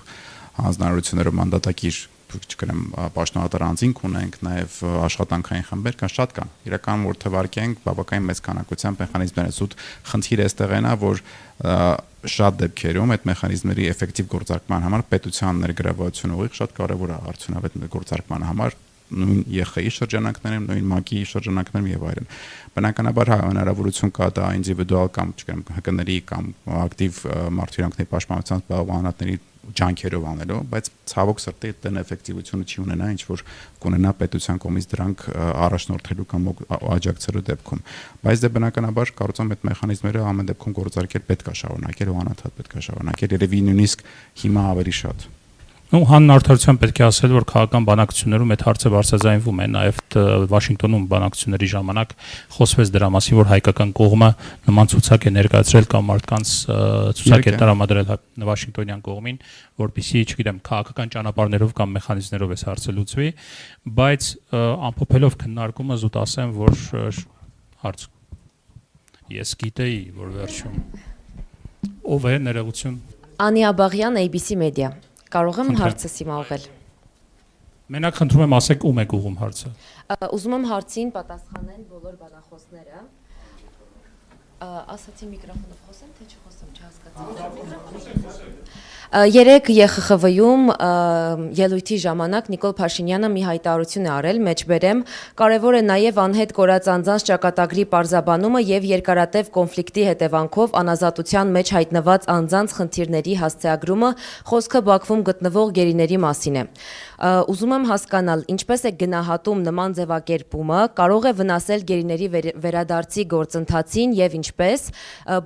հանձնարարություններով մանդատակիր չգիտեմ պաշտոնատար անձինք ունենք, նաև աշխատանքային խմբեր կան, շատ կան։ Իրականում որ թվարկենք բավականին մեծ քանակությամբ մեխանիզմներ են, սուտ խնդիրը այստեղ է նա, որ շատ դեպքերում այդ մեխանիզմների էֆեկտիվ գործարկման համար պետության ներգրավվածությունը ուղիղ շատ կարևոր է արդյունավետ գործարկման համար նույն ԵԽ-ի շրջանակներում, նույն ՄԱԿ-ի շրջանակներում եւ այլն։ Բնականաբար հնարավորություն կա դա ինդիվիդուալ կամ չգիտեմ ՀԿ-ների կամ ակտիվ մարդու իրավունքների պաշտպանության բանալների ջանքերով անելու, բայց ցավոք սրտի այդտեն էֆեկտիվությունը չի ունենա, ինչ որ կունենա պետության կողմից դրանք առաջնորդելու կամ աջակցելու դեպքում։ Բայց դե բնականաբար կարծում եմ այդ մեխանիզմները ամեն դեպքում գործարկել պետք է շարունակել ու անընդհատ պետք է շարունակել, երևի նույնիսկ հիմա ավելի շատ։ Ну Հանն արդարության պետք է ասել, որ քաղաքական բանակցություններում այդ հարցը բարձրաձայնվում է, նաև Վաշինգտոնում բանակցությունների ժամանակ խոսվեց դրա մասին, որ հայկական կողմը նման ցուցակ է ներկայացրել կամ մարդկանց ցուցակ է տրամադրել Վաշինգտոնյան կողմին, որպեսզի, չգիտեմ, քաղաքական ճանապարհներով կամ մեխանիզմներով այս հարցը լուծվի, բայց ամփոփելով քննարկումը զուտ ասեմ, որ հարց ես գիտեի, որ վերջում ով է ներողություն Անի Աբաղյան, ABC Media Կարող եմ հարցս իմ ուղղել։ Մենակ խնդրում եմ ասեք ում եք ուղում հարցը։ Ուզում եմ հարցին պատասխանեն բոլոր բանախոսները։ Ասացի միկրոֆոնով խոսեմ, թե չխոսեմ, չհասկացա։ Երեք ԵԽԽՎ-ում ելույթի ժամանակ Նիկոլ Փաշինյանը մի հայտարարություն է արել, մեջբերեմ, կարևոր է նաև անհետ կորած անձանց ճակատագրի պարզաբանումը եւ երկարատև կոնֆլիկտի հետևանքով անազատության մեջ հայտնված անձանց խնդիրների հասցեագրումը, խոսքը Բաքվում գտնվող գերիների մասին է։ Ուզում եմ հասկանալ, ինչպես է գնահատում նման ձևակերպումը, կարող է վնասել գերիների վերադարձի գործընթացին եւ ինչպես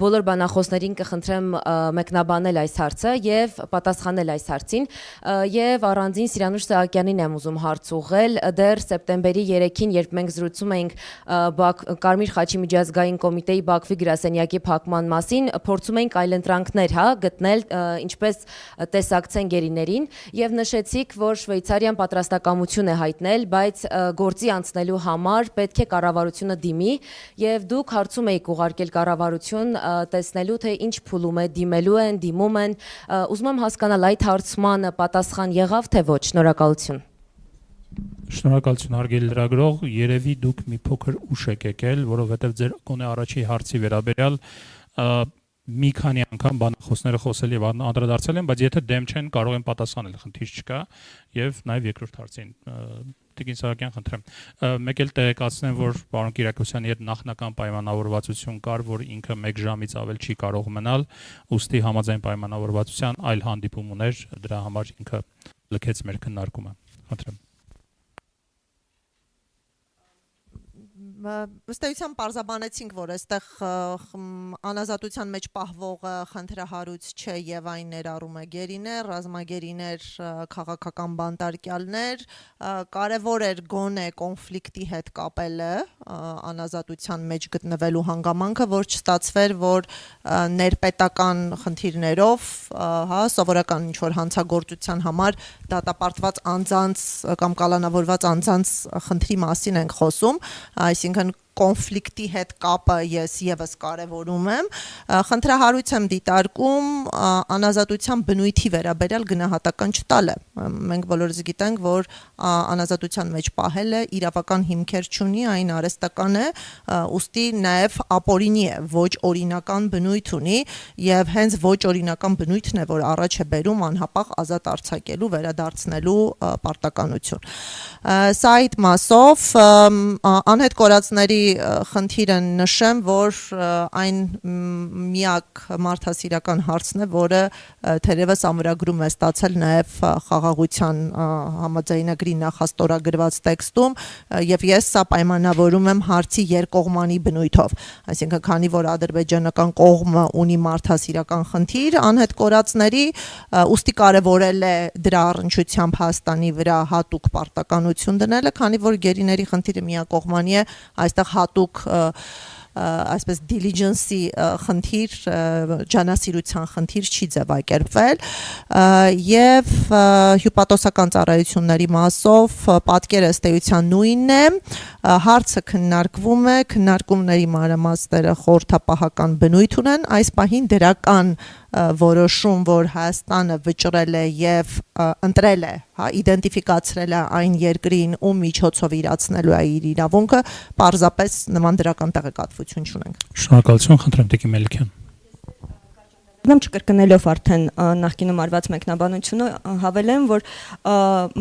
բոլոր բանախոսներին կխնդրեմ մեկնաբանել այս հարցը եւ պատասխանել այս հարցին եւ առանձին Սիրանուշ Սահակյանին եմ ուզում հարց ուղղել դեռ սեպտեմբերի 3-ին երբ մենք զրուցում էինք Կարմիր խաչի միջազգային կոմիտեի Բաքվի գրասենյակի փակման մասին փորձում էինք այլընտրանքներ գտնել ինչպես տեսակցեն գերիներին եւ նշեցիք որ Շվեյցարիան պատրաստակամություն է հայտնել բայց գործի անցնելու համար պետք է կառավարությունը դիմի եւ դուք հարցում եք ուղարկել կառավարություն տեսնելու թե ինչ փուլում է դիմելու են դիմում են ուզում եմ հասկանալ այդ հարցմանը պատասխան եղավ թե ոչ շնորհակալություն Շնորհակալություն հարգելի լրագրող երևի դուք մի փոքր ուշ եք եկել որովհետեւ ձեր գոնե առաջի հարցի վերաբերյալ մի քանի անգամ բանախոսները խոսել եւ անդրադարձել են բայց եթե դեմ չեն կարող են պատասխանել խնդիր չկա եւ նաեւ երկրորդ հարցին Տիկին Սահակյան խնդրեմ մեկ էլ տեղեկացնեմ որ պարոն Կիրակոսյանի հետ նախնական պայմանավորվածություն կար որ ինքը 1 ժամից ավել չի կարող մնալ ուստի համաձայն պայմանավորվածության այլ հանդիպում ուներ դրա համար ինքը լքեց մեր քննարկումը խնդրեմ Ըստ էության պարզաբանեցինք, որ այստեղ անազատության մեջ պահվողը խնդրահարույց չէ եւ այն ներառում է գերիներ, ռազմագերիներ, քաղաքական բանտարկյալներ, կարևոր էր գոնե կոնֆլիկտի հետ կապելը, անազատության մեջ գտնվելու հանգամանքը, որ չստացվեր, որ ներպետական խնդիրներով, հա, սովորական ինչ-որ հանցագործության համար դատապարտված անձանց կամ կալանավորված անձանց խնդրի մասին ենք խոսում, այսինքն կոնֆլիկտի հետ կապը ես եւս կարևորում եմ խնդրահարույց եմ դիտարկում անազատության բնույթի վերաբերյալ գնահատական չտալը մենք բոլորս գիտենք որ անազատության մեջ պահելը իրավական հիմքեր չունի այն արհեստական է ուստի նաեւ ապօրինի է ոչ օրինական բնույթ ունի եւ հենց ոչ օրինական բնույթն է որ առաջ է բերում անհապաղ ազատ արձակելու վերադարձնելու պարտականություն սա այդ մասով անհետ կորածների խնդիրը նշեմ, որ այն միակ մարդասիրական հարցն է, որը թերևս ամրագրում է ստացել նաև խաղաղության համաձայնագրի նախաստորագրված տեքստում, եւ ես սա պայմանավորում եմ հարցի երկկողմանի բնույթով, այսինքն քանի որ ադրբեջանական կողմը ունի մարդասիրական խնդիր անհետ կորածների, ուստի կարևորել է դրա առնչությամբ Հայաստանի վրա հատուկ պարտականություն դնելը, քանի որ գերիների խնդիրը միակողմանի է, այստեղ հատուկ այսպես diligence-ի խնդիր, ջանասիրության խնդիր չի ձևակերպվել եւ հյուպատոսական ծառայությունների մասով պատկերը ըստ էության նույնն է հարցը քննարկվում է քննարկումների մանրամասները խորհրդապահական բնույթ ունեն այս պահին դրական որոշում որ Հայաստանը վճռել է եւ ընտրել է, հա, իդենտիֆիկացրել է այն երկրին ում միջոցով իրացնելու է իր իրավունքը, պարզապես նման դրական տեղեկատվություն չունենք։ Շնորհակալություն, խնդրեմ Տիկին Մելիքյան։ Նամ չկրկնելով արդեն նախկինում արված մեկնաբանությունը հավելեմ, որ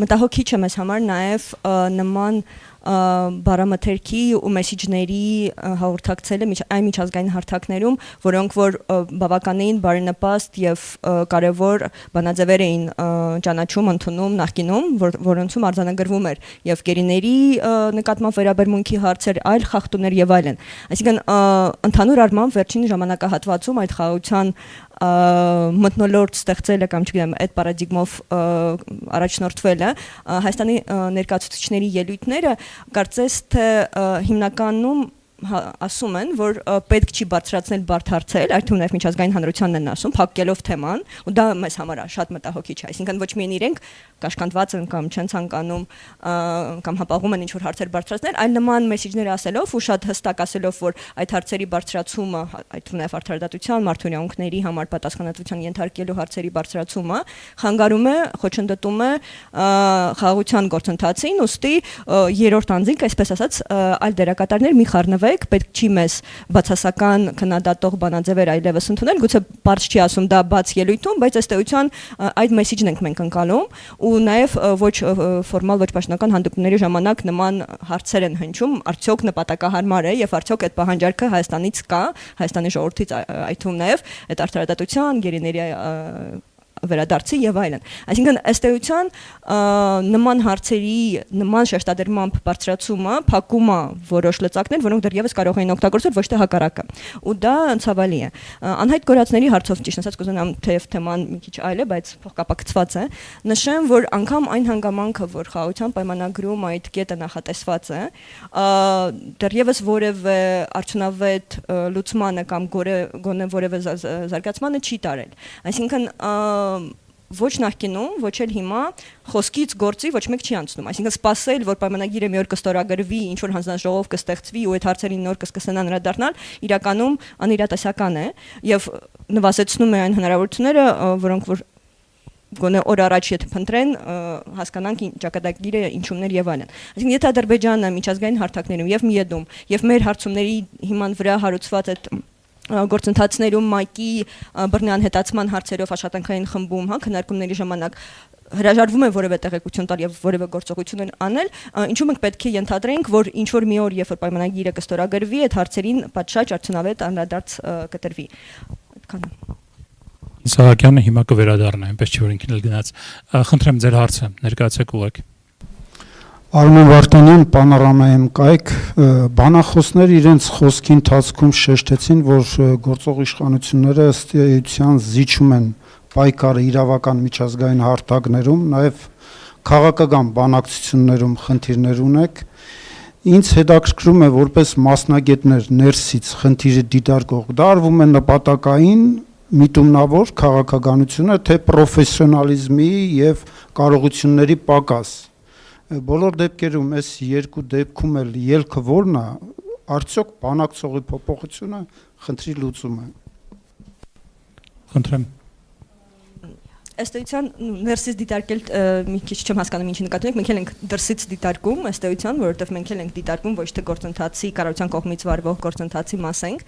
մտահոգիչ է մեզ համար նաև նման բառամթերքի ու մեսիջների հաղորդակցելը այն միջազգային հարթակներում, որոնք որ բավականին բարենպաստ եւ կարեւոր բանաձևեր էին ճանաչում ընդունում նախկինում, որոնցում արձանագրվում էր եւ գերիների նկատմամբ վերաբերմունքի հարցեր, այլ խախտումներ եւ այլն։ Այսինքն ընդհանուր առմամբ վերջին ժամանակահատվածում այդ խաղաղության մթնոլորտ ստեղծելը կամ չգիտեմ այդ պարադիգմով առաջնորդվելը Հայաստանի ներկայացուցիչների ելույթները կարծես թե հիմնականում ասում են, որ պետք չի բարձրացնել բարդ հարցեր, այդ թվում նաև միջազգային հանրությանն են ասում, փակելով թեման, ու դա մեզ համար շատ մտահոգիչ է, այսինքն ոչ միայն իրենք կաշկանդված են կամ չեն ցանկանում կամ հապաղում են ինչ-որ հարցեր բարձրացնել, այլ նման մեսիջներ ասելով ու շատ հստակ ասելով, որ այդ հարցերի բարձրացումը, այդ թվում նաև արդարադատության, մարդուրյանքների համար պատասխանատվության ենթարկելու հարցերի բարձրացումը խանգարում է, խոչընդոտում է խաղաղության գործընթացին, ուստի երրորդ անձինք, այսպես ասած, այլ դերակատարներ մի խառնվեն պետք չի մեզ բացասական քննադատող բանաձևեր այլևս ընդունել, գուցե բարձ չի ասում դա բաց ելույթում, բայց ըստ էության այդ մեսիջն ենք մենք ընկալում ու նաև ոչ ֆորմալ ոչ պաշտոնական հանդիպումների ժամանակ նման հարցեր են հնչում, արդյոք նպատակահարմար է եւ արդյոք այդ պահանջարկը Հայաստանից կա, Հայաստանի ժողովրդից այդ թվում նաև այդ արդարադատության, գերիների վերադարձի եւ այլն։ Այսինքն ըստ էության նման հարցերի նման շեշտադրմամբ բարձրացումը փակում է որոշ լծակներ, որոնք դեռևս կարող են օգտագործել ոչ թե հակառակը։ Ու դա ցավալի է։ Անհայտ կորածների հարցով ճիշտ ասած կուզենամ թեև թեման մի քիչ այլ է, բայց փոխկապակցված է։ Նշեմ, որ անգամ այն հանգամանքը, որ խաղաղության պայմանագրում այդ կետը նախատեսված է, դեռևս որևէ արդյունավետ լուծմանը կամ գոնե որևէ զարգացմանը չի տարել։ Այսինքն ոչ նախկինում, ոչ էլ հիմա խոսքից գործի ոչ մեկ չի անցնում։ Այսինքն սпасել, որ պայմանագիրը մի օր կստորագրվի, ինչ որ հանձնաժողով կստեղծվի ու այդ հարցերին նոր կսկսեն անդրադառնալ, իրականում անիրատեսական է եւ նվազեցնում է այն հնարավորությունները, որոնք որ գոնե օր առաջ եթե փնտրեն, հասկանանք ճակատագիրը ինչումներ եւ այլն։ Այսինքն եթե Ադրբեջանը միջազգային հարթակներում եւ ՄԻԵԴ-ում եւ մեր հարցումների հիման վրա հարուցված այդ գործընթացներում ՄԱԿ-ի բռնի անհետացման հարցերով աշխատանքային խմբում, քննարկումների ժամանակ հրաժարվում են որևէ տեղեկություն տալ եւ որևէ գործողություն անել, ինչու մենք պետք է ենթադրենք, որ ինչ որ մի օր, երբ որ պայմանագիրը կստորագրվի, այդ հարցերին պատշաճ արդյունավետ անդրադարձ կտրվի։ Այդքանը։ Իսահակյանը հիմա կվերադառնա, այնպես չի որ ինքն էլ գնաց։ Խնդրեմ ձեր հարցը, ներկայացեք ուղղակի։ Արմեն Վարդանյան, Պանորամայում կայք, բանախոսներ իրենց խոսքի ընթացքում շեշտեցին, որ գործող իշխանությունները ըստ էության զիջում են պայքարը իրավական միջազգային հարթակներում, նաև քաղաքական բանակցություններում խնդիրներ ունեք։ Ինձ հետաքրքրում է որպես մասնագետներ ներսից խնդիրը դիտարկող, դա արվում է նպատակային միտումնավոր քաղաքականությունը, թե պրոֆեսիոնալիզմի եւ կարողությունների պակաս։ Բոլոր դեպքերում այս երկու դեպքում էլ ելքը որն է, արդյոք բանակցողի փոփոխությունը խնդրի լուծում է։ Խնդրեմ։ Ըստ էության ներսից դիտարկել մի քիչ չեմ հասկանում ինչի նկատի ունեք, մենք էլ ենք դրսից դիտարկում, ըստ էության, որովհետև մենք էլ ենք դիտարկում ոչ թե գործընթացի կառավարության կողմից վարվող գործընթացի մաս ենք։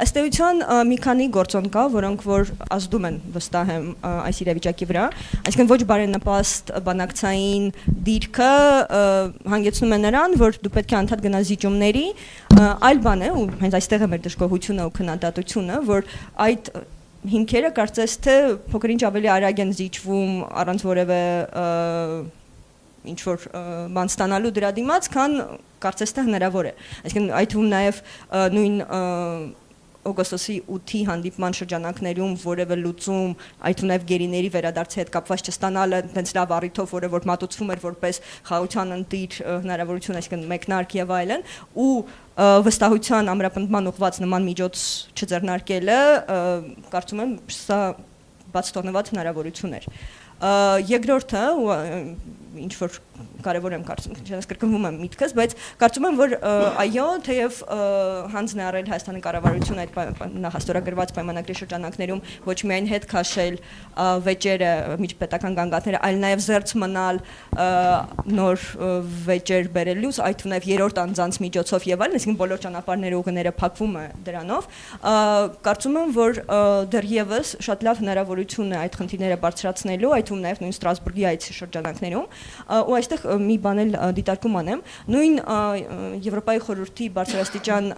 Ըստ էության մի քանի գործոն կա, որոնք որ ազդում են վստահ եմ այս իրավիճակի վրա, այսինքն ոչ բարենպաստ բանակցային դիրքը հանգեցնում է նրան, որ դու պետք է անդադ գնաս զիջումների, այլ բան է ու հենց այստեղ է մեր դժգոհությունը ու քննադատությունը, որ այդ հիմքերը կարծես թե փոքր ինչ ավելի արագ են զիջվում առանց որևէ ինչ որ բան ստանալու դրա դիմաց, քան կարծես թե հնարավոր է։ Այսինքն այդ թվում նաև նույն օգոստոսի 8-ի հանդիպման շրջանակներում որևէ լուծում, այդ ու նաև գերիների վերադարձի հետ կապված չստանալը, այնպես լավ առիթով, որը որ մատուցվում էր որպես խաղաղության ընտիր հնարավորություն, այսինքն մեկնարկ եւ այլն, ու վստահության ամրապնդման ուղղված նման միջոց չձեռնարկելը, կարծում եմ սա բաց թողնված հնարավորություն էր։ Երկրորդը ինչ որ կարևոր եմ կարծում, չնայած կրկնվում եմ միտքս, բայց կարծում եմ որ այո, թեև հանձն է առել Հայաստանի կառավարությունը այդ նախաստորագրված պայմանագրի շրջանակներում ոչ միայն հետ քաշել վեճերը, միջպետական գանգատները, այլ նաև զերծ մնալ նոր վեճեր բերելուց, այդ նաև երրորդ անձանց միջոցով եւ այլն, այսինքն բոլոր ճանապարհները ուղիները փակվում է դրանով, կարծում եմ որ դեռևս շատ լավ հնարավորություն է այդ խնդիրները բարձրացնելու, այդ ու նաև նույն Ստրասբուրգի այդ շրջանակներում, ու այստեղ մի բան էլ դիտարկում անեմ, նույն Եվրոպայի խորհրդի բարձրաստիճան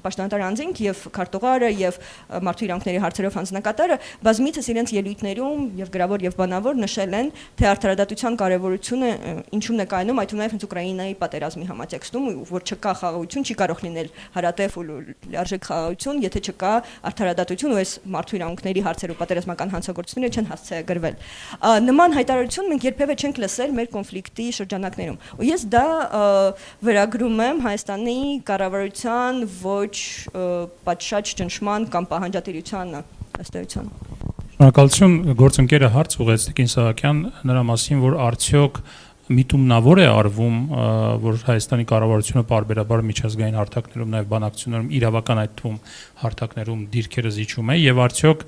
պաշտոնատար անձինք եւ քարտուղարը եւ մարդու իրավունքների հարցերով հանձնակատարը բազմիցս իրենց ելույթներում եւ գրավոր եւ բանավոր նշել են, թե արդարադատության կարեւորությունը ինչու՞մն է կայանում, այդ ու նաեւ հենց Ուկրաինայի պատերազմի համատեքստում, որ չկա խաղաղություն, չի կարող լինել հարատև ու լիարժեք խաղաղություն, եթե չկա արդարադատություն ու այս մարդու իրավունքների հարցերով պատերազմական հանցագործությունները չեն հասցեագրվել։ Նման հայտարարություն մենք երբևէ չենք լսել մեր կոնֆլիկտի շրջանակներում։ Ու ես դա վերագրում եմ Հայաստանի կառավարության ոչ պատշաճ ճնշման կամ պահանջատիրությանը ըստ էության։ Շնորհակալություն, գործընկերը հարց ուղեց Տիկին Սահակյան նրա մասին, որ արդյոք միտումնավոր է արվում, որ Հայաստանի կառավարությունը պարբերաբար միջազգային հարթակներում, նաև բանակցություններում իրավական այդ թվում հարթակներում դիրքերը զիջում է եւ արդյոք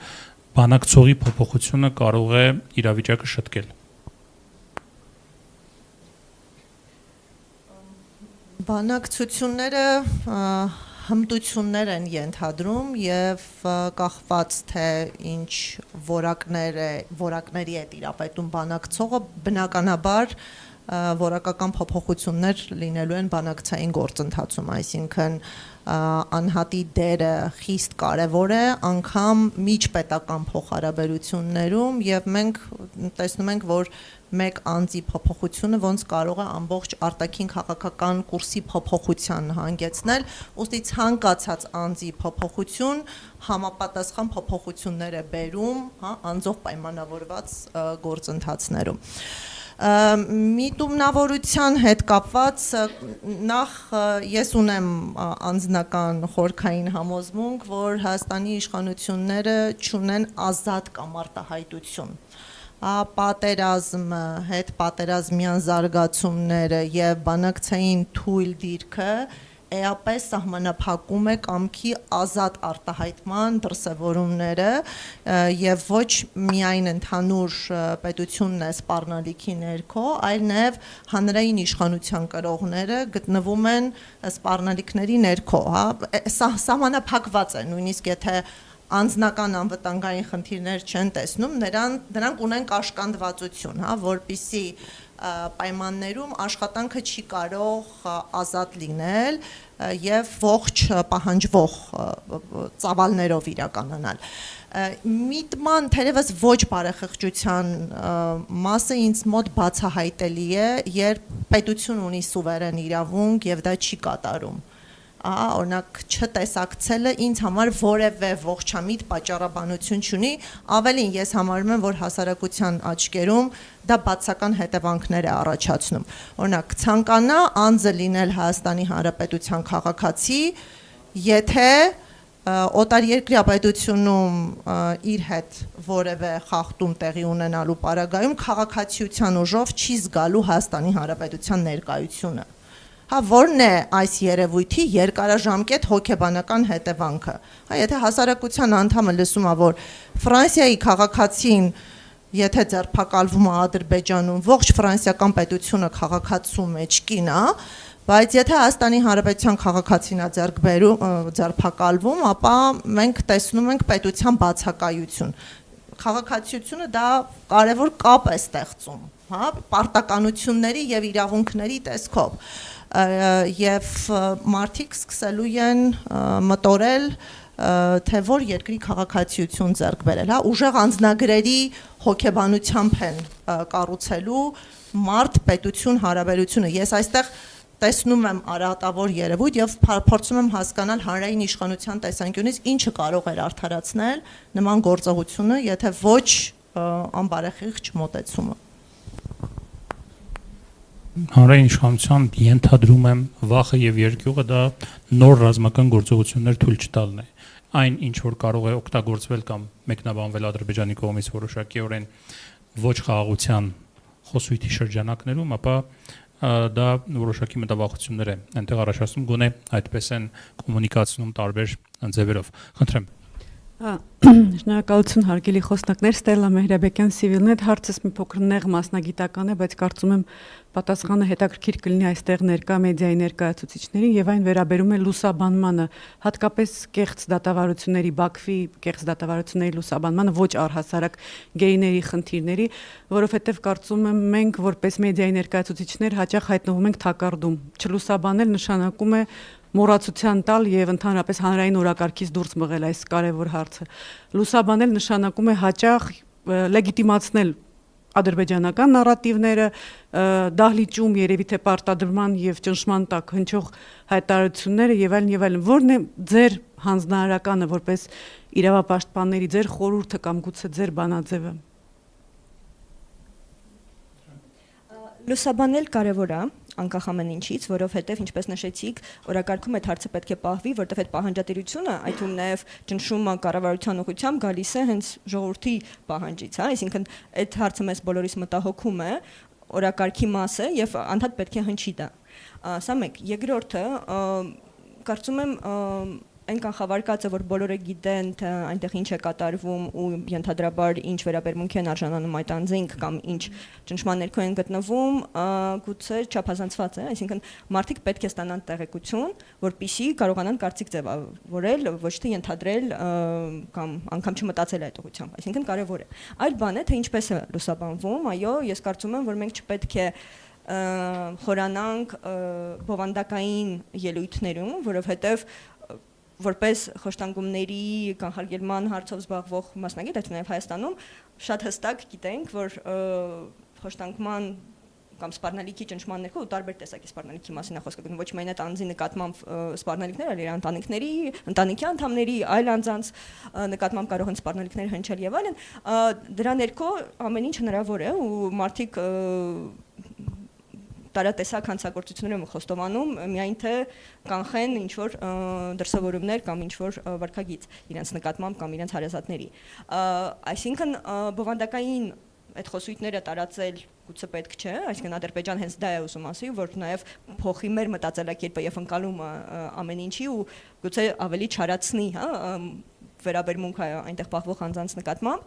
բանակցողի փոփոխությունը կարող է իրավիճակը շտկել։ Բանակցությունները հմտություններ են ենթադրում եւ կախված թե ինչ որակների է տիրապետում բանակցողը, բնականաբար որակական փոփոխություններ լինելու են բանակցային գործընթացում, այսինքն անհատի դերը խիստ կարևոր է անգամ միջպետական փոխհարաբերություններում եւ մենք տեսնում ենք, որ մեկ անձի փոփոխությունը ոնց կարող է ամբողջ արտաքին քաղաքական կուրսի փոփոխության հանգեցնել, ուստի ցանկացած անձի փոփոխություն համապատասխան փոփոխություններ է բերում, հա, անձով պայմանավորված գործընթացներում։ Միտումնավորության հետ կապված նախ ես ունեմ անձնական խորքային համոզմունք, որ Հայաստանի իշխանությունները չունեն ազատ կամ արտահայտություն։ Պատերազմը, հետ պատերազմյան զարգացումները եւ բանակցային թույլ դիրքը էապես սահմանափակում է կամքի ազատ արտահայտման դրսևորումները եւ ոչ միայն ընդհանուր պետությունն է սպառնալիքի ներքո, այլ նաեւ հանրային իշխանության կրողները գտնվում են սպառնալիքների ներքո, հա, սահմանափակված է, նույնիսկ եթե անձնական անվտանգային խնդիրներ չեն տեսնում, նրանք ունեն կաշկանդվածություն, հա, որպիսի պայմաններում աշխատանքը չի կարող ազատ լինել եւ ողջ պահանջվող ծավալներով իրականանալ։ Միտման թերևս ոչ բարեխղճության մասը ինձ մոտ բացահայտելի է, երբ պետություն ունի սուվերեն իրավունք եւ դա չի կատարում։ Օրինակ չտեսակցելը ինձ համար որևէ ողջամիտ պատճառաբանություն չունի, ավելին ես համարում եմ, որ հասարակության աչքերում դա բացական հետևանքներ է առաջացնում։ Օրինակ ցանկանա անձը լինել Հայաստանի Հանրապետության քաղաքացի, եթե օտարերկրյա պետությունում իր հետ որևէ խախտում տեղի ունենալու պարագայում քաղաքացիության ուժով չի զգալու Հայաստանի Հանրապետության ներկայությունը։ Հա, որն է այս երևույթի երկարաժամկետ հոգեբանական հետևանքը։ Հա, եթե հասարակության անդամը լսում է, որ Ֆրանսիայի քաղաքացին, եթե ձերբակալվում է Ադրբեջանում, ողջ ֆրանսիական պետությունը քաղաքացու մեջ կին է, բայց եթե Հայաստանի Հանրապետության քաղաքացին է ձերբակալվում, ապա մենք տեսնում ենք պետության բացակայություն։ Քաղաքացիությունը դա կարևոր կապ է ստեղծում, հա, պարտականությունների եւ իրավունքների տեսքով։ Եվ մարդիկ սկսելու են մտորել, թե որ երկրի քաղաքացիություն ձեռք բերել, հա, ուժեղ անձնագրերի հոգեբանությամբ են կառուցելու մարդ-պետություն հարաբերությունը։ Ես այստեղ տեսնում եմ արատավոր երևույթ եւ փորձում եմ հասկանալ հանրային իշխանության տեսանկյունից ինչը կարող էր արդարացնել նման գործողությունը, եթե ոչ անբարեխիղճ մոտեցումը։ Հանրային իշխանության ենթադրում եմ վախը եւ երկյուղը դա նոր ռազմական գործողություններ թույլ չտալն է։ Այն ինչ որ կարող է օգտագործվել կամ մեկնաբանվել Ադրբեջանի կողմից որոշակիորեն ոչ խաղաղության խոսույթի շրջանակներում, ապա դա որոշակի մտավախություններ է այնտեղ առաջացնում, գոնե այդպես են կոմունիկացնում տարբեր ձևերով։ Խնդրեմ։ Շնորհակալություն հարգելի խոսնակներ, Ստելլա Մեհրաբեկյան, Civilnet, հարցս մի փոքր նեղ մասնագիտական է, բայց կարծում եմ պատասխանը հետաքրքիր կլինի այստեղ ներկա մեդիայի ներկայացուցիչներին եւ այն վերաբերում է լուսաբանմանը, հատկապես կեղծ դատավարությունների, Բաքվի կեղծ դատավարությունների լուսաբանմանը, ոչ առհասարակ գեյների խնդիրների, որովհետեւ կարծում եմ մենք որպես մեդիայի ներկայացուցիչներ հաճախ հայտնվում ենք թակարդում։ Չլուսաբանել նշանակում է մոռացության տալ եւ ընդհանրապես հանրային օրակարգից դուրս մղել այս կարևոր հարցը։ Լուսաբանել նշանակում է հաճախ լեգիտիմացնել ադրբեջանական նարատիվները, դահլիճում երևի թե պարտադրման եւ ճնշման տակ հնչող հայտարարությունները եւ այլն, որն է ձեր հանձնարարականը որպես իրավապաշտպանների ձեր խորհուրդը կամ գուցե ձեր բանաձևը։ Լուսաբանել կարևոր է, անկախ ամեն ինչից, որովհետև ինչպես նշեցիք, օրակարգում այդ հարցը պետք է պահվի, որտեղ այդ պահանջատիրությունը, այդ թվում նաև ճնշումը կառավարության ուղղությամբ գալիս է հենց ժողովրդի պահանջից, հա, այսինքն այդ հարցը մեզ բոլորիս մտահոգում է, օրակարգի մաս է եւ անդադ պետք է հնչի դա։ Սա մեկ, երկրորդը, կարծում եմ այն կանխավարկածը, որ բոլորը գիտեն, թե այնտեղ ինչ է կատարվում ու ենթադրաբար ինչ վերաբերմունք են արժանանում այդ անձինք կամ ինչ ճնշման ներքո են գտնվում, գուցե չափազանցված է, այսինքն մարդիկ պետք է ստանան տեղեկություն, որպեսզի կարողանան կարծիք ձևավորել, ոչ թե ենթադրել կամ անգամ չմտածել այդ ուղղությամբ, այսինքն կարևոր է։ Այլ բան է, թե ինչպես է լուսաբանվում, այո, ես կարծում եմ, որ մենք չպետք է խորանանք բովանդակային ելույթներում, որովհետև որպես խոշտանգումների կանխարգելման հարցով զբաղվող մասնագետ, այդ նաև Հայաստանում շատ հստակ գիտենք, որ խոշտանգման կամ սպառնալիքի ճնշման ներքո տարբեր տեսակի սպառնալիքի մասին է խոսքը գնում, ոչ միայն այդ անձի նկատմամբ սպառնալիքներ, այլ իր ընտանիքի անդամների, այլ անձանց նկատմամբ կարող են սպառնալիքներ հնչել եւ այլն, դրա ներքո ամեն ինչ հնարավոր է ու մարդիկ տարատեսակ հանցագործություններ են խոստովանում, միայն թե կանխեն ինչ-որ դրսևորումներ կամ ինչ-որ վարքագիծ իրենց նկատմամբ կամ իրենց հարազատների։ Այսինքն բովանդակային այդ խոսույթները տարածել գուցե պետք չէ, այսինքն Ադրբեջան հենց դա է ուզում ասի, որ նաև փոխի մեր մտածելակերպը եւ ընկալումը ամեն ինչի ու գուցե ավելի չարացնի, հա, վերաբերմունքը այնտեղ պահվող անձանց նկատմամբ,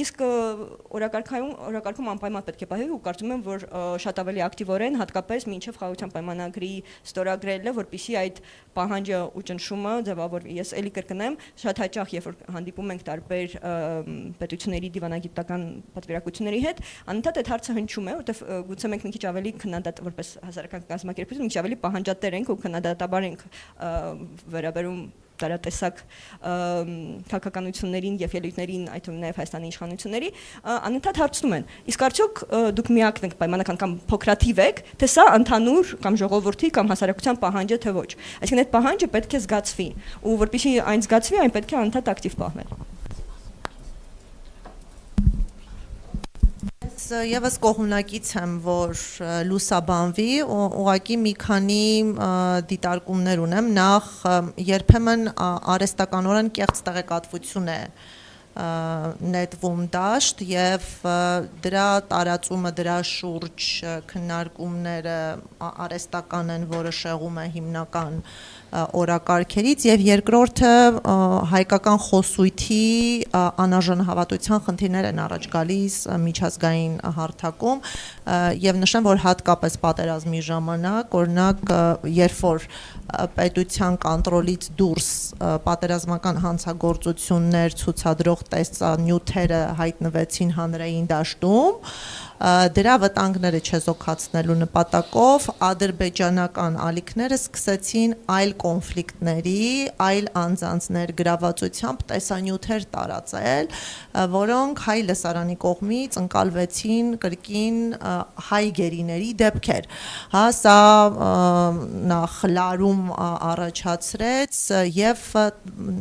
իսկ օրակարգում անպայման պետք է պահի ու կարծում եմ, որ շատ ավելի ակտիվորեն, հատկապես մինչև խաղաղության պայմանագրի ստորագրելը, որպեսզի այդ պահանջը ու ճնշումը ձևավորվի։ Ես էլի կրկնեմ, շատ հաճախ, երբ որ հանդիպում ենք տարբեր պետությունների դիվանագիտական պատվիրակությունների հետ, անընդհատ այդ հարցը հնչում է, որտեղ գուցե մենք մի քիչ ավելի քննադատ որպես հասարակական կազմակերպություն, մի քիչ ավելի պահանջատեր ենք ու քննադատաբար ենք վերաբերում տարատեսակ քաղաքականություններին եւ ելույթներին, այդ թվում նաեւ Հայաստանի իշխանությունների, անընդհատ հարցնում են. իսկ արդյոք դուք միակն եք պայմանական կամ փոքրաթիվ եք, թե սա ընդհանուր կամ ժողովրդի կամ հասարակության պահանջ է, թե ոչ։ Այսինքն այդ պահանջը պետք է զգացվի, ու որպեսզի այն զգացվի, այն պետք է անընդհատ ակտիվ պահվել։ Եվս կողմնակից եմ, որ լուսաբանվի, ուղղակի մի քանի դիտարկումներ ունեմ, նախ երբեմն արհեստականորեն կեղծ տեղեկատվություն է նետվում դաշտ եւ դրա տարածումը, դրա շուրջ քննարկումները արհեստական են, որը շեղում է հիմնական օրակարգերից եւ երկրորդը հայկական խոսույթի անարժանահավատության խնդիրներ են առաջ գալիս միջազգային հարթակում եւ նշեմ, որ հատկապես պատերազմի ժամանակ, օրինակ, երբ որ պետության կոնտրոլից դուրս պատերազմական հանցագործություններ ցուցադրող տեսանյութերը հայտնվեցին հանրային դաշտում, դրա վտանգները չեզոքացնելու նպատակով ադրբեջանական ալիքները սկսեցին այլ կոնֆլիկտների, այլ անձանց ներգրավվածությամբ տեսանյութեր տարածել, որոնք հայ լսարանի կողմից ընկալվեցին կրկին հայ գերիների դեպքեր։ Հա, սա նախ լարում առաջացրեց եւ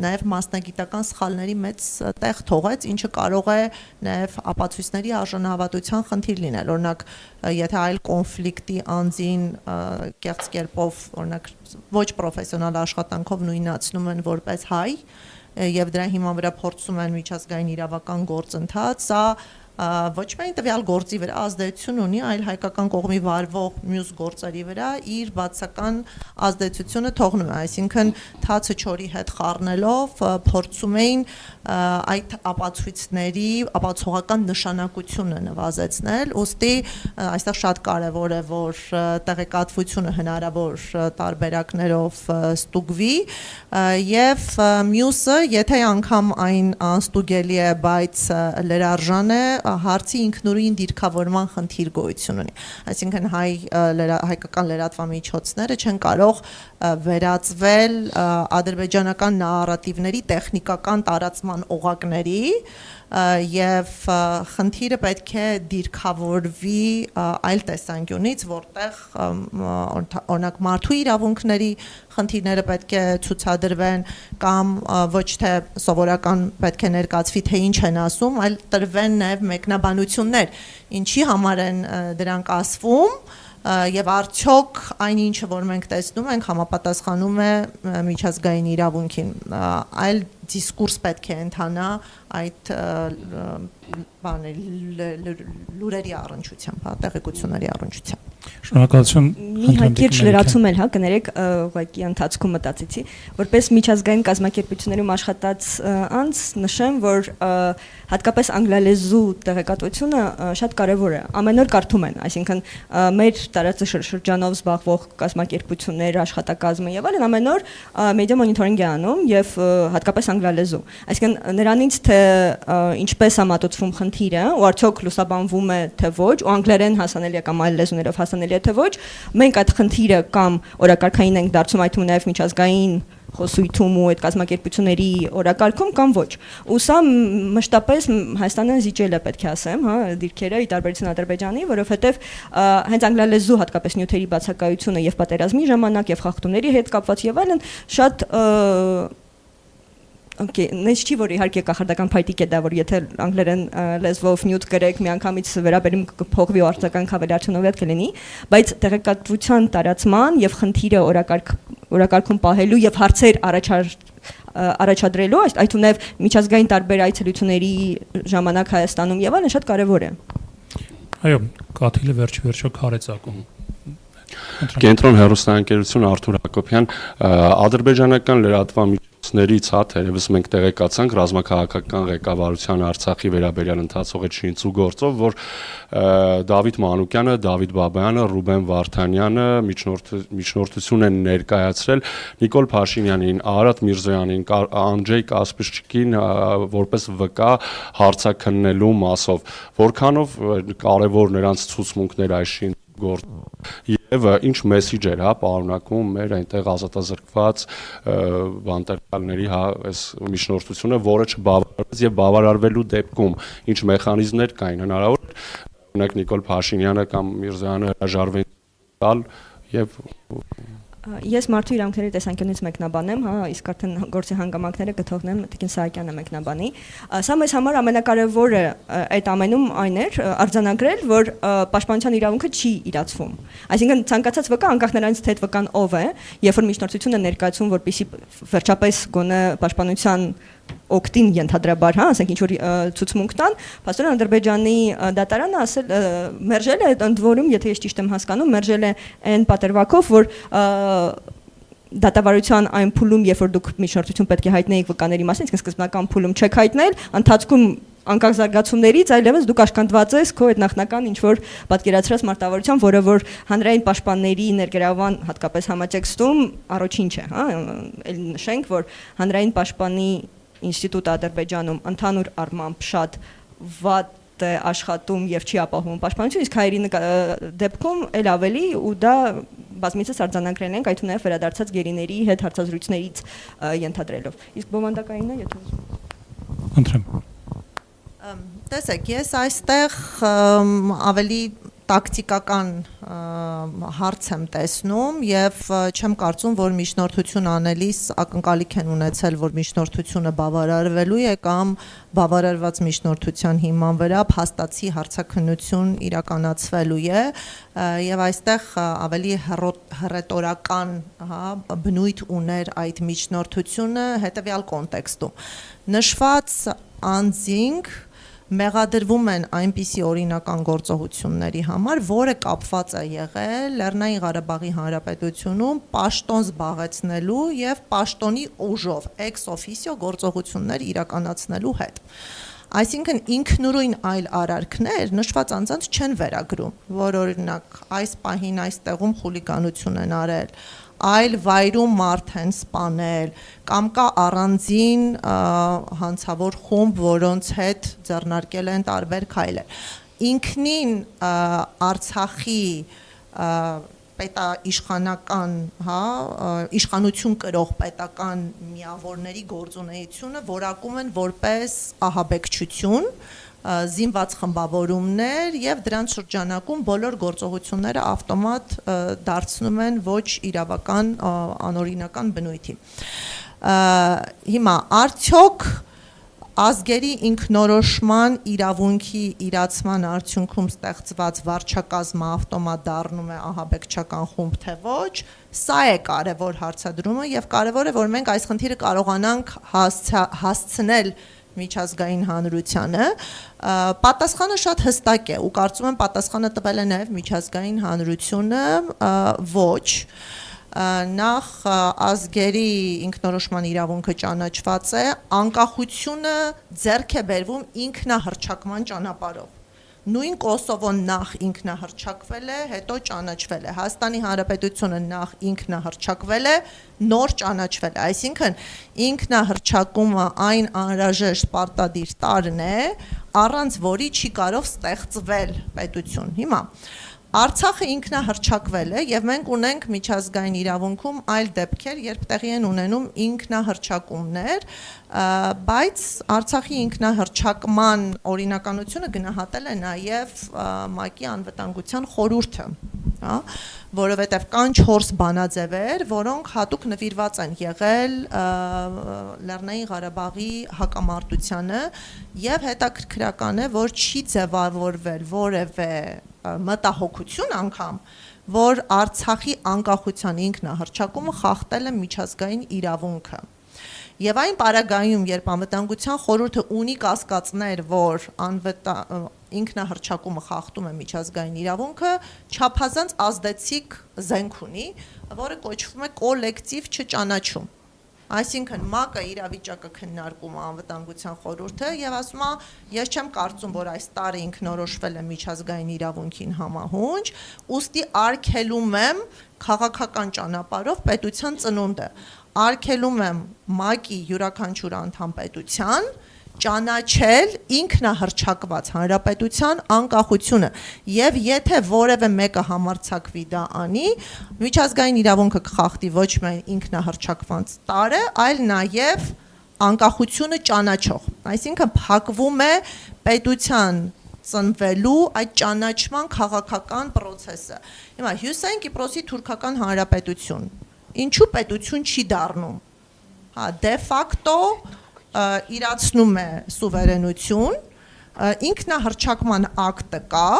նաեւ մասնագիտական սխալների մեծ տեղ թողեց, ինչը կարող է նաեւ ապացույցների արժանահավատության խնդիր լինել, օրինակ, եթե այլ կոնֆլիկտի անձին կեղծ կերպով, օրինակ, ոչ պրոֆեսիոնալ աշխատանքով նույնացնում են որպես հայ եւ դրա հիման վրա փորձում են միջազգային իրավական գործընթաց, սա ոչ միայն տվյալ գործի վրա ազդեցություն ունի, այլ հայկական կողմի վարվող մյուս գործերի վրա իր բացական ազդեցությունը թողնում է, այսինքն թացը չորի հետ խառնելով փորձում էին այդ ապացույցների ապացուցողական նշանակությունը նվազեցնել, ուստի այստեղ շատ կարևոր է, որ տեղեկատվությունը հնարավոր տարբերակներով ստուգվի եւ մյուսը, եթե անգամ այն անստուգելի է, բայց լրարժան է, հարցի ինքնուրույն դիրքավորման խնդիր գոյություն ունի։ Այսինքն հայկական լրատվամիջոցները չեն կարող վերածվել ադրբեջանական նարատիվների տեխնիկական տարածման օղակների եւ խնդիրը պետք է դիրքավորվի այլ տեսանկյունից, որտեղ օրինակ մարդու իրավունքների խնդիրները պետք է ցուցադրվեն կամ ոչ թե սովորական պետք է ներկայացվի, թե ինչ են ասում, այլ տրվեն նաեւ մեկնաբանություններ, ինչի համար են դրանք ասվում եւ արդյոք այն ինչը որ մենք տեսնում ենք համապատասխանում է միջազգային իրավունքին, այլ դիսկուրս պետք է ընթանա այդ լուրերի առնչությամբ, տեղեկությունների առնչությամբ։ Շնորհակալություն։ Մի հակիրճ լրացում էլ, հա, կներեք, ուղղակի ընթացքում մտածեցի, որպես միջազգային կազմակերպություններում աշխատած անձ նշեմ, որ հատկապես անգլալեզու տեղեկատվությունը շատ կարևոր է։ Ամեն օր կարդում են, այսինքն մեր տարածաշրջանով զբաղվող կազմակերպություններ, աշխատակազմը եւ այլն ամեն օր մեդիա մոնիթորինգ է անում եւ հատկապես անգլալեզու։ Այսինքն նրանից թե ինչպես է մատուցվում խնդիրը, ու արդյոք լուսաբանվում է թե ոչ, ու անգլերեն հասանելի է կամ այլ լեզուներով հասանելի է թե ոչ, մենք այդ խնդիրը կամ օրակարգային ենք դարձում այդ ու նաև միջազգային խոսույթում ու այդ կազմակերպությունների օրակարգում կամ ոչ։ Ու սա մշտապես Հայաստանը զիջել է, պետք է ասեմ, հա, դիրքերը ի տարբերություն Ադրբեջանի, որովհետև հենց անգլալեզու հատկապես նյութերի բացակայությունը եւ պատերազմի ժամանակ եւ խախտումների հետ կապված եւ այլն շատ Okay, նենց չի որ իհարկե կախարդական փայտիկ է դա որ եթե անգլերեն լեզվով նյութ գրեք միանգամից վերաբերում կփոխվի ու արձագանք ավելի արդյունավետ կլինի, բայց տեղեկատվության տարածման եւ խնդիրը օրակարգում պահելու եւ հարցեր առաջադրելու այդ ու նաեւ միջազգային տարբեր այցելությունների ժամանակ Հայաստանում եւ այլն շատ կարեւոր է։ Այո, Կաթիլը վերջ-վերջո քարեցակում։ Կենտրոն հեռուստաընկերություն Արթուր Հակոբյան, ադրբեջանական լրատվամիջոցներից հա թերևս մենք տեղեկացանք ռազմաքաղաքական ղեկավարության Արցախի վերաբերյալ ընթացող այդ շինծու գործով, որ Դավիթ Մանուկյանը, Դավիթ Բաբայանը, Ռուբեն Վարդանյանը միջնորդություն են ներկայացրել Նիկոլ Փաշինյանին, Արարատ Միրզոյանին, Անջեյ Կասպրչիկին որպես վկա հարցաքննելու մասով, որքանով կարևոր նրանց ցուցմունքներ այս շինծու եւ ինչ մեսիջ էր հա պարունակում մեր այնտեղ ազատազրկված բանտերկալների հա այս միջնորդությունը, որը չբավարարվեց եւ բավարարվելու դեպքում ինչ մեխանիզմներ կային հնարավոր օրինակ Նիկոլ Փաշինյանը կամ Միրզոյանը հրաժարվեն տալ եւ Ես մարդու իրավունքների տեսանկյունից մեկնաբանեմ, հա, իսկ արդեն գործի հանգամանքները կթողնեմ Տիկին Սահակյանը մեկնաբանի։ Սա մեզ համար ամենակարևորը այդ ամենում այն էր արձանագրել, որ պաշտպանության իրավունքը չի իրացվում։ Այսինքն ցանկացած վկա, անկախ նրանից թե այդ վկան ով է, երբ որ միջնորդությունը ներկայացում, որպեսզի վերջապես գոնե պաշտպանության օկտին ենթադրաբար, հա, ասենք ինչ որ ցուցմունք տան, փաստորեն Ադրբեջանի դատարանը ասել մերժել է ընդ որում, եթե ես ճիշտ եմ հասկանում, մերժել է այն պատերվակով, որ դատավարության այն փուլում, երբ որ դուք միջնորդություն պետք է հայտնեիք վկաների մասին, իսկ սկզբնական փուլում չեք հայտնել, ընթացքում անկախ զարգացումներից այլևս դուք աշկանդված ես քո այդ նախնական ինչ որ պատկերացրած մարտավարության, որը որ հանրային պաշտպանների ներգրավման հատկապես համատեքստում առաջին չէ, հա, այլ նշենք, որ հանրային պաշտպանի ինստիտուտը Ադրբեջանում ընդհանուր առմամբ շատ վատ է աշխատում եւ չի ապահովում պաշտպանություն, իսկ հայերի դեպքում էլ ավելի ու դա բազմիցս արձանագրել ենք, այդ ու նաեւ վերադարձած գերիների հետ հարցազրույցներից ենթադրելով։ Իսկ բովանդակայինը, եթե ուզում։ Խնդրեմ։ Տեսեք, ես այստեղ ավելի տակտիկական հարց եմ տեսնում եւ չեմ կարծում, որ միջնորդություն անելիս ակնկալիք են ունեցել, որ միջնորդությունը բավարարվելու է կամ բավարարված միջնորդության հիման վրա փաստացի հարցաքննություն իրականացվելու է եւ այստեղ ավելի հռետորական, հա, բնույթ ուներ այդ միջնորդությունը հետեւյալ կոնտեքստում։ Նշված անձինք մեղադրվում են այնպիսի օրինական գործողությունների համար, որը կապված է եղել Լեռնային Ղարաբաղի Հանրապետությունում պաշտոն զբաղեցնելու եւ պաշտոնի ուժով ex officio գործողություններ իրականացնելու հետ։ Այսինքն ինքնուրույն այլ արարքներ նշված անձանց չեն վերագրում, որ օրինակ այս պահին այստեղում խուլիգանություն են արել, այլ վայրում մարդ են սպանել, կամ կա առանձին հանցավոր խումբ, որոնց հետ ձեռնարկել են տարբեր քայլեր։ Ինքնին Արցախի պետաիշխանական, հա, իշխանություն կրող պետական միավորների գործունեությունը որակում են որպես ահաբեկչություն, զինված խմբավորումներ եւ դրանց շրջանակում բոլոր գործողությունները ավտոմատ դարձնում են ոչ իրավական անօրինական բնույթի։ Հիմա արդյոք ազգերի ինքնորոշման իրավունքի իրացման արդյունքում ստեղծված վարչակազմը ավտոմատ դառնում է ահաբեկչական խումբ թե ոչ, սա է կարևոր հարցադրումը եւ կարևոր է որ մենք այս խնդիրը կարողանանք հասցնել միջազգային հանրությանը, պատասխանը շատ հստակ է ու կարծում եմ պատասխանը տվել է նաև միջազգային հանրությունը ոչ նախ ազգերի ինքնորոշման իրավունքը ճանաչված է, անկախությունը ձեռք է բերվում ինքնահռչակման ճանապարհով։ Նույն Կոսովոն նախ ինքնահռչակվել է, հետո ճանաչվել է։ Հայաստանի Հանրապետությունը նախ ինքնահռչակվել է, նոր ճանաչվել է։ Այսինքն ինքնահռչակումը այն անհրաժեշտ պարտադիր տարրն է, առանց որի չի կարող ստեղծվել պետություն։ Հիմա Արցախը ինքնահռչակվել է եւ մենք ունենք միջազգային իրավունքում այլ դեպքեր, երբ տեղի են ունենում ինքնահռչակումներ, բայց Արցախի ինքնահռչակման օրինականությունը գնահատել է նաեւ ՄԱԿ-ի անվտանգության խորհուրդը, հա, որովհետեւ կան 4 բանաձևեր, որոնք հատուկ նվիրված են եղել Լեռնային Ղարաբաղի հակամարտությանը եւ հետաքրքրական է, որ չի ձևավորվել որևէ մտահոգություն անգամ, որ Արցախի անկախության ինքնահռչակումը խախտել է միջազգային իրավունքը։ Եվ այն պարագայում, երբ անվտանգության խորհուրդը ունի կասկածներ, որ ինքնահռչակումը խախտում է միջազգային իրավունքը, չափազանց ազդեցիկ զենք ունի, որը կոչվում է կոլեկտիվ չճանաչում։ Այսինքն ՄԱԿ-ը իրավիճակը քննարկում է անվտանգության խորհուրդը եւ ասում է, ես չեմ կարծում, որ այս տարը ինքնորոշվել է միջազգային իրավունքին համահունչ, ուստի արգելում եմ քաղաքական ճանապարհով պետության ծնունդը, արգելում եմ ՄԱԿ-ի յուրաքանչյուր անդամ պետության ճանաչել ինքնահռչակված հանրապետության անկախությունը եւ եթե որևէ մեկը համարձակվի դա անի, միջազգային իրավունքը կխախտի ոչ միայն ինքնահռչակված տարը, այլ նաեւ անկախությունը ճանաչող։ Այսինքն փակվում է պետության ծնվելու այդ ճանաչման քաղաքական process-ը։ Հիմա Հյուսային Կիպրոսի թուրքական հանրապետություն ինչու պետություն չի դառնում։ Հա, դե ֆակտո իրացնում է սուվերենություն, ինքնահռչակման ակտը կա,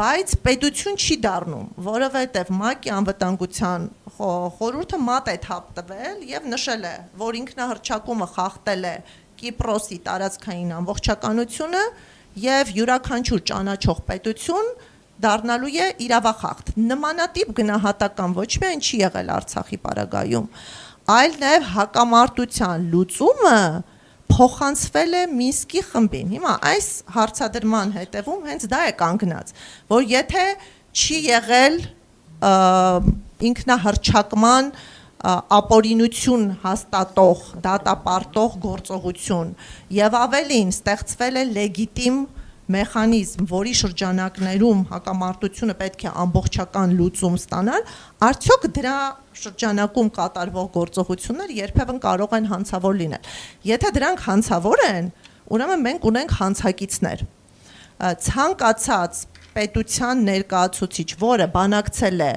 բայց պետություն չի դառնում, որովհետև ՄԱԿ-ի անվտանգության խորհուրդը մատ է թափ տվել եւ նշել է, որ ինքնահռչակումը խախտել է Կիպրոսի տարածքային ամբողջականությունը եւ յուրաքանչյուր ճանաչող պետություն դառնալու է իրավախախտ։ Նմանատիպ գնահատական ոչ միայն չի եղել Արցախի պարագայում, այլ նաև հակամարտության լուծումը փոխանցվել է Մինսկի խմբին։ Հիմա այս հարցադրման հետևում հենց դա է կանգնած, որ եթե չի եղել ինքնահռչակման ապօրինություն հաստատող, դատապարտող գործողություն եւ ավելին ստեղծվել է լեգիտիմ մեխանիզմ, որի շրջանակներում հակամարտությունը պետք է ամբողջական լուծում ստանալ, արդյոք դրա շրջանակում կատարվող գործողություններ երբևէ կարող են հանցավոր լինել։ Եթե դրանք հանցավոր են, ուրեմն մենք ունենք հանցակիցներ։ Ցանկացած պետության ներկայացուցիչ, որը բանակցել է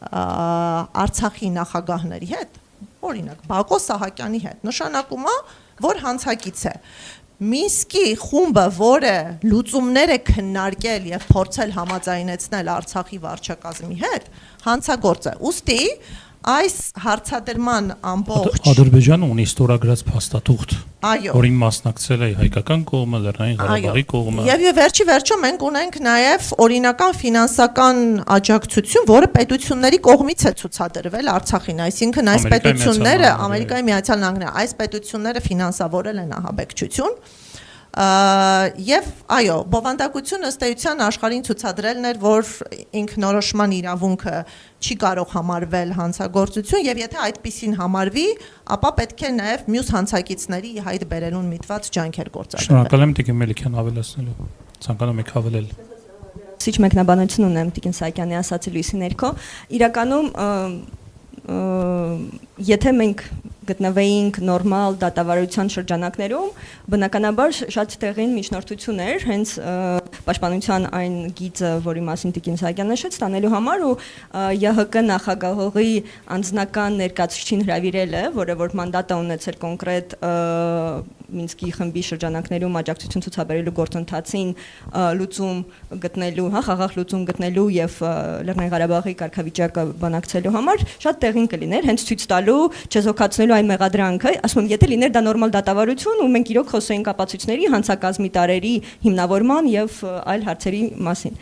Արցախի նախագահների հետ, օրինակ Բակո Սահակյանի հետ, նշանակում է, որ հանցակից է։ Մինսկի խումբը, որը լուծումներ է քննարկել եւ փորձել համաձայնեցնել Արցախի վարչակազմի հետ, հանցագործ է։ Ուստի այս հարցադրման ամբողջ Ադրբեջանը ունի ստորագրած փաստաթուղթ, այո, որին մասնակցել է հայկական կողմը, Լեռնային Ղարաբաղի կողմը։ Եվ վերջի վերջո մենք ունենք նաեւ օրինական ֆինանսական աջակցություն, որը պետությունների կողմից է ցուցադրվել Արցախին, այսինքն այս պետությունները, Ամերիկայի Միացյալ Նահանգները, այս պետությունները ֆինանսավորել են ահաբեկչություն։ Եվ այո, բովանդակությունը ըստ էության աշխարհին ցուցադրելն էր, որ ինքնորոշման իրավունքը չի կարող համարվել հանցագործություն եւ եթե այդպիսին համարվի, ապա պետք է նաեւ մյուս հանցակիցների հայտ բերելուն միտված ջանքեր գործադրել։ Շնորհակալ եմ Տիկին Մելիքյան ավելացնելու։ Ցանկանում եք հավելել։ Սիչ մեկնաբանություն ունեմ Տիկին Սահակյանի ասացի լույսի ներքո։ Իրականում եթե մենք գտնվեինք նորմալ դատավարության շրջանակներում, բնականաբար շատ տեղին միջնորդություն էր, հենց պաշտպանության այն գիծը, որի մասին Տիկին Սահակյանը նշեց, ստանելու համար ու ՀՀԿ նախագահողի անձնական ներկայացուցիչին հրավիրելը, որը որ մանդատ է ունեցել կոնկրետ Մինսկի խմբի շրջանակներում աջակցություն ցուցաբերելու գործընթացին լուծում գտնելու, հա, խաղաղ լուծում գտնելու եւ Լեռնային Ղարաբաղի կարգավիճակը բանակցելու համար շատ տեղին կլիներ, հենց ցույց տալու, չեզոքացնելու ստանալու այն մեղադրանքը, ասում եմ, եթե լիներ դա նորմալ դատավարություն ու մենք իրոք խոսեինք ապացույցների, հանցակազմի տարերի հիմնավորման եւ այլ հարցերի մասին։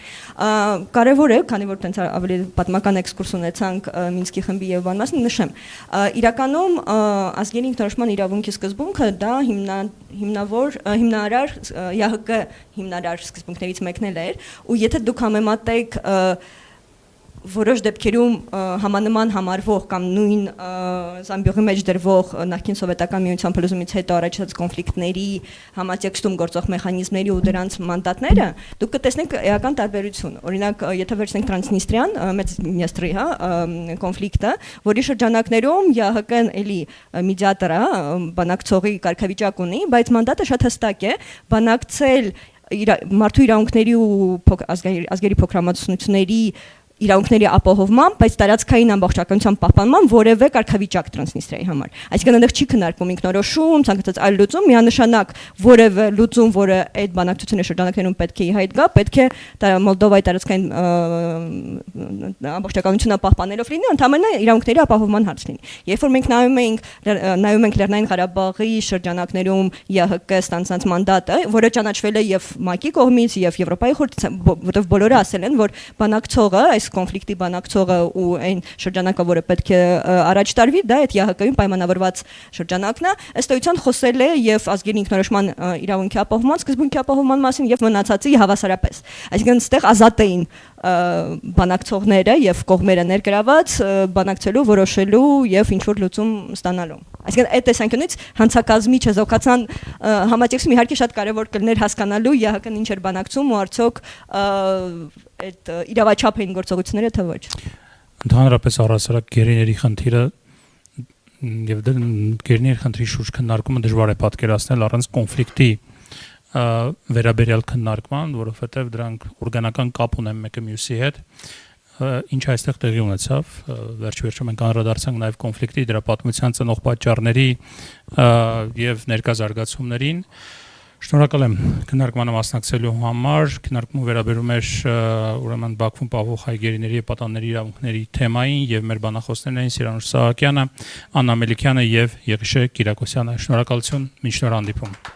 Կարևոր է, քանի որ տենց ավելի պատմական էքսկուրս ունեցանք Մինսկի խմբի եւ բան մասին, նշեմ, իրականում ազգերի ինքնորոշման իրավունքի սկզբունքը դա հիմնարար ՀՀԿ հիմնարար սկզբունքներից մեկն էր, ու եթե դուք համեմատեք որոշ դեպքերում համանման համարվող կամ նույն զամբյուղի մեջ դրվող նախկին սովետական միության փլուզումից հետո առաջացած կոնֆլիկտների համատեքստում գործող մեխանիզմների ու դրանց մանդատները, դուք կտեսնեք էական տարբերություն։ Օրինակ, եթե վերցնենք Տրանսնիստրիան, Մեծնեստրի, կոնֆլիկտը, որի շրջանակներում ՀՀԿ-ն էլի մեդիատոր է, բանակցողի կարգավիճակ ունի, բայց մանդատը շատ հստակ է, բանակցել մարդու իրավունքների ու ազգերի փոքրամասնությունների իրավունքների ապահովման, բայց տարածքային ամբողջականության պահպանման որևէ կարգավիճակ Տրանսնիստրիայի համար։ Այսինքն այնտեղ չի քննարկվում ինքնորոշում, ցանկացած այլ լուծում, միանշանակ որևէ լուծում, որը այդ բանակցությունների շրջանակներում պետք է ի հայտ գա, պետք է Մոլդովայի տարածքային ամբողջականությունը պահպանելով լինի, ընդհանրապես իրավունքների ապահովման հարց լինի։ Երբ որ մենք նայում ենք Լեռնային Ղարաբաղի շրջանակներում ՀՀԿ ստանձնած մանդատը, որը ճանաչվել է եւ ՄԱԿ-ի կողմից եւ Եվրոպայի խորհրդից, որտեղ բոլորը ասել են, որ բանակցողը այս կոնֆլիկտի բանակցողը ու այն շրջանակը, որը պետք է առաջ տարվի, դա այդ ՀՀԿ-ին պայմանավորված շրջանակն է, ըստ էության խոսել է եւ ազգերի ինքնորոշման իրավունքի ապահովման, սկզբունքի ապահովման մասին եւ մնացածի հավասարապես։ Այսինքն այստեղ ազատ էին բանակցողները եւ կողմերը ներգրաված բանակցելու, որոշելու եւ ինչ որ լուծում ստանալու։ Այսինքն այդ տեսանկյունից հանցակազմի չեզոքացան համատեքստում իհարկե շատ կարեւոր կլներ հասկանալու ՀՀԿ-ն ինչ էր բանակցում ու արդյոք այդ իրավաչափ էին գործողությունները թե ոչ։ Ընդհանրապես առասարակ գերիների խնդիրը եւ գերիների խնդրի շուրջ քննարկումը դժվար է պատկերացնել առանց կոնֆլիկտի վերաբերյալ քննարկման, որովհետեւ դրանք օրգանական կապ ունեն մեկը մյուսի հետ, ինչ այստեղ տեղի ունեցավ, վերջ-վերջում մենք անդրադարձանք նաև կոնֆլիկտի դրա պատմության ծնող պատճառների եւ ներկա զարգացումներին։ Շնորհակալ եմ քննարկմանը մասնակցելու համար, քննարկումը վերաբերում էր ուրեմն Բաքվում պահվող հայ գերիների եւ պատանների իրավունքների թեմային եւ մեր բանախոսներն էին Սիրանուշ Սահակյանը, Աննա Մելիքյանը եւ Եղիշե Կիրակոսյանը։ Շնորհակալություն, մինչ նոր հանդիպում։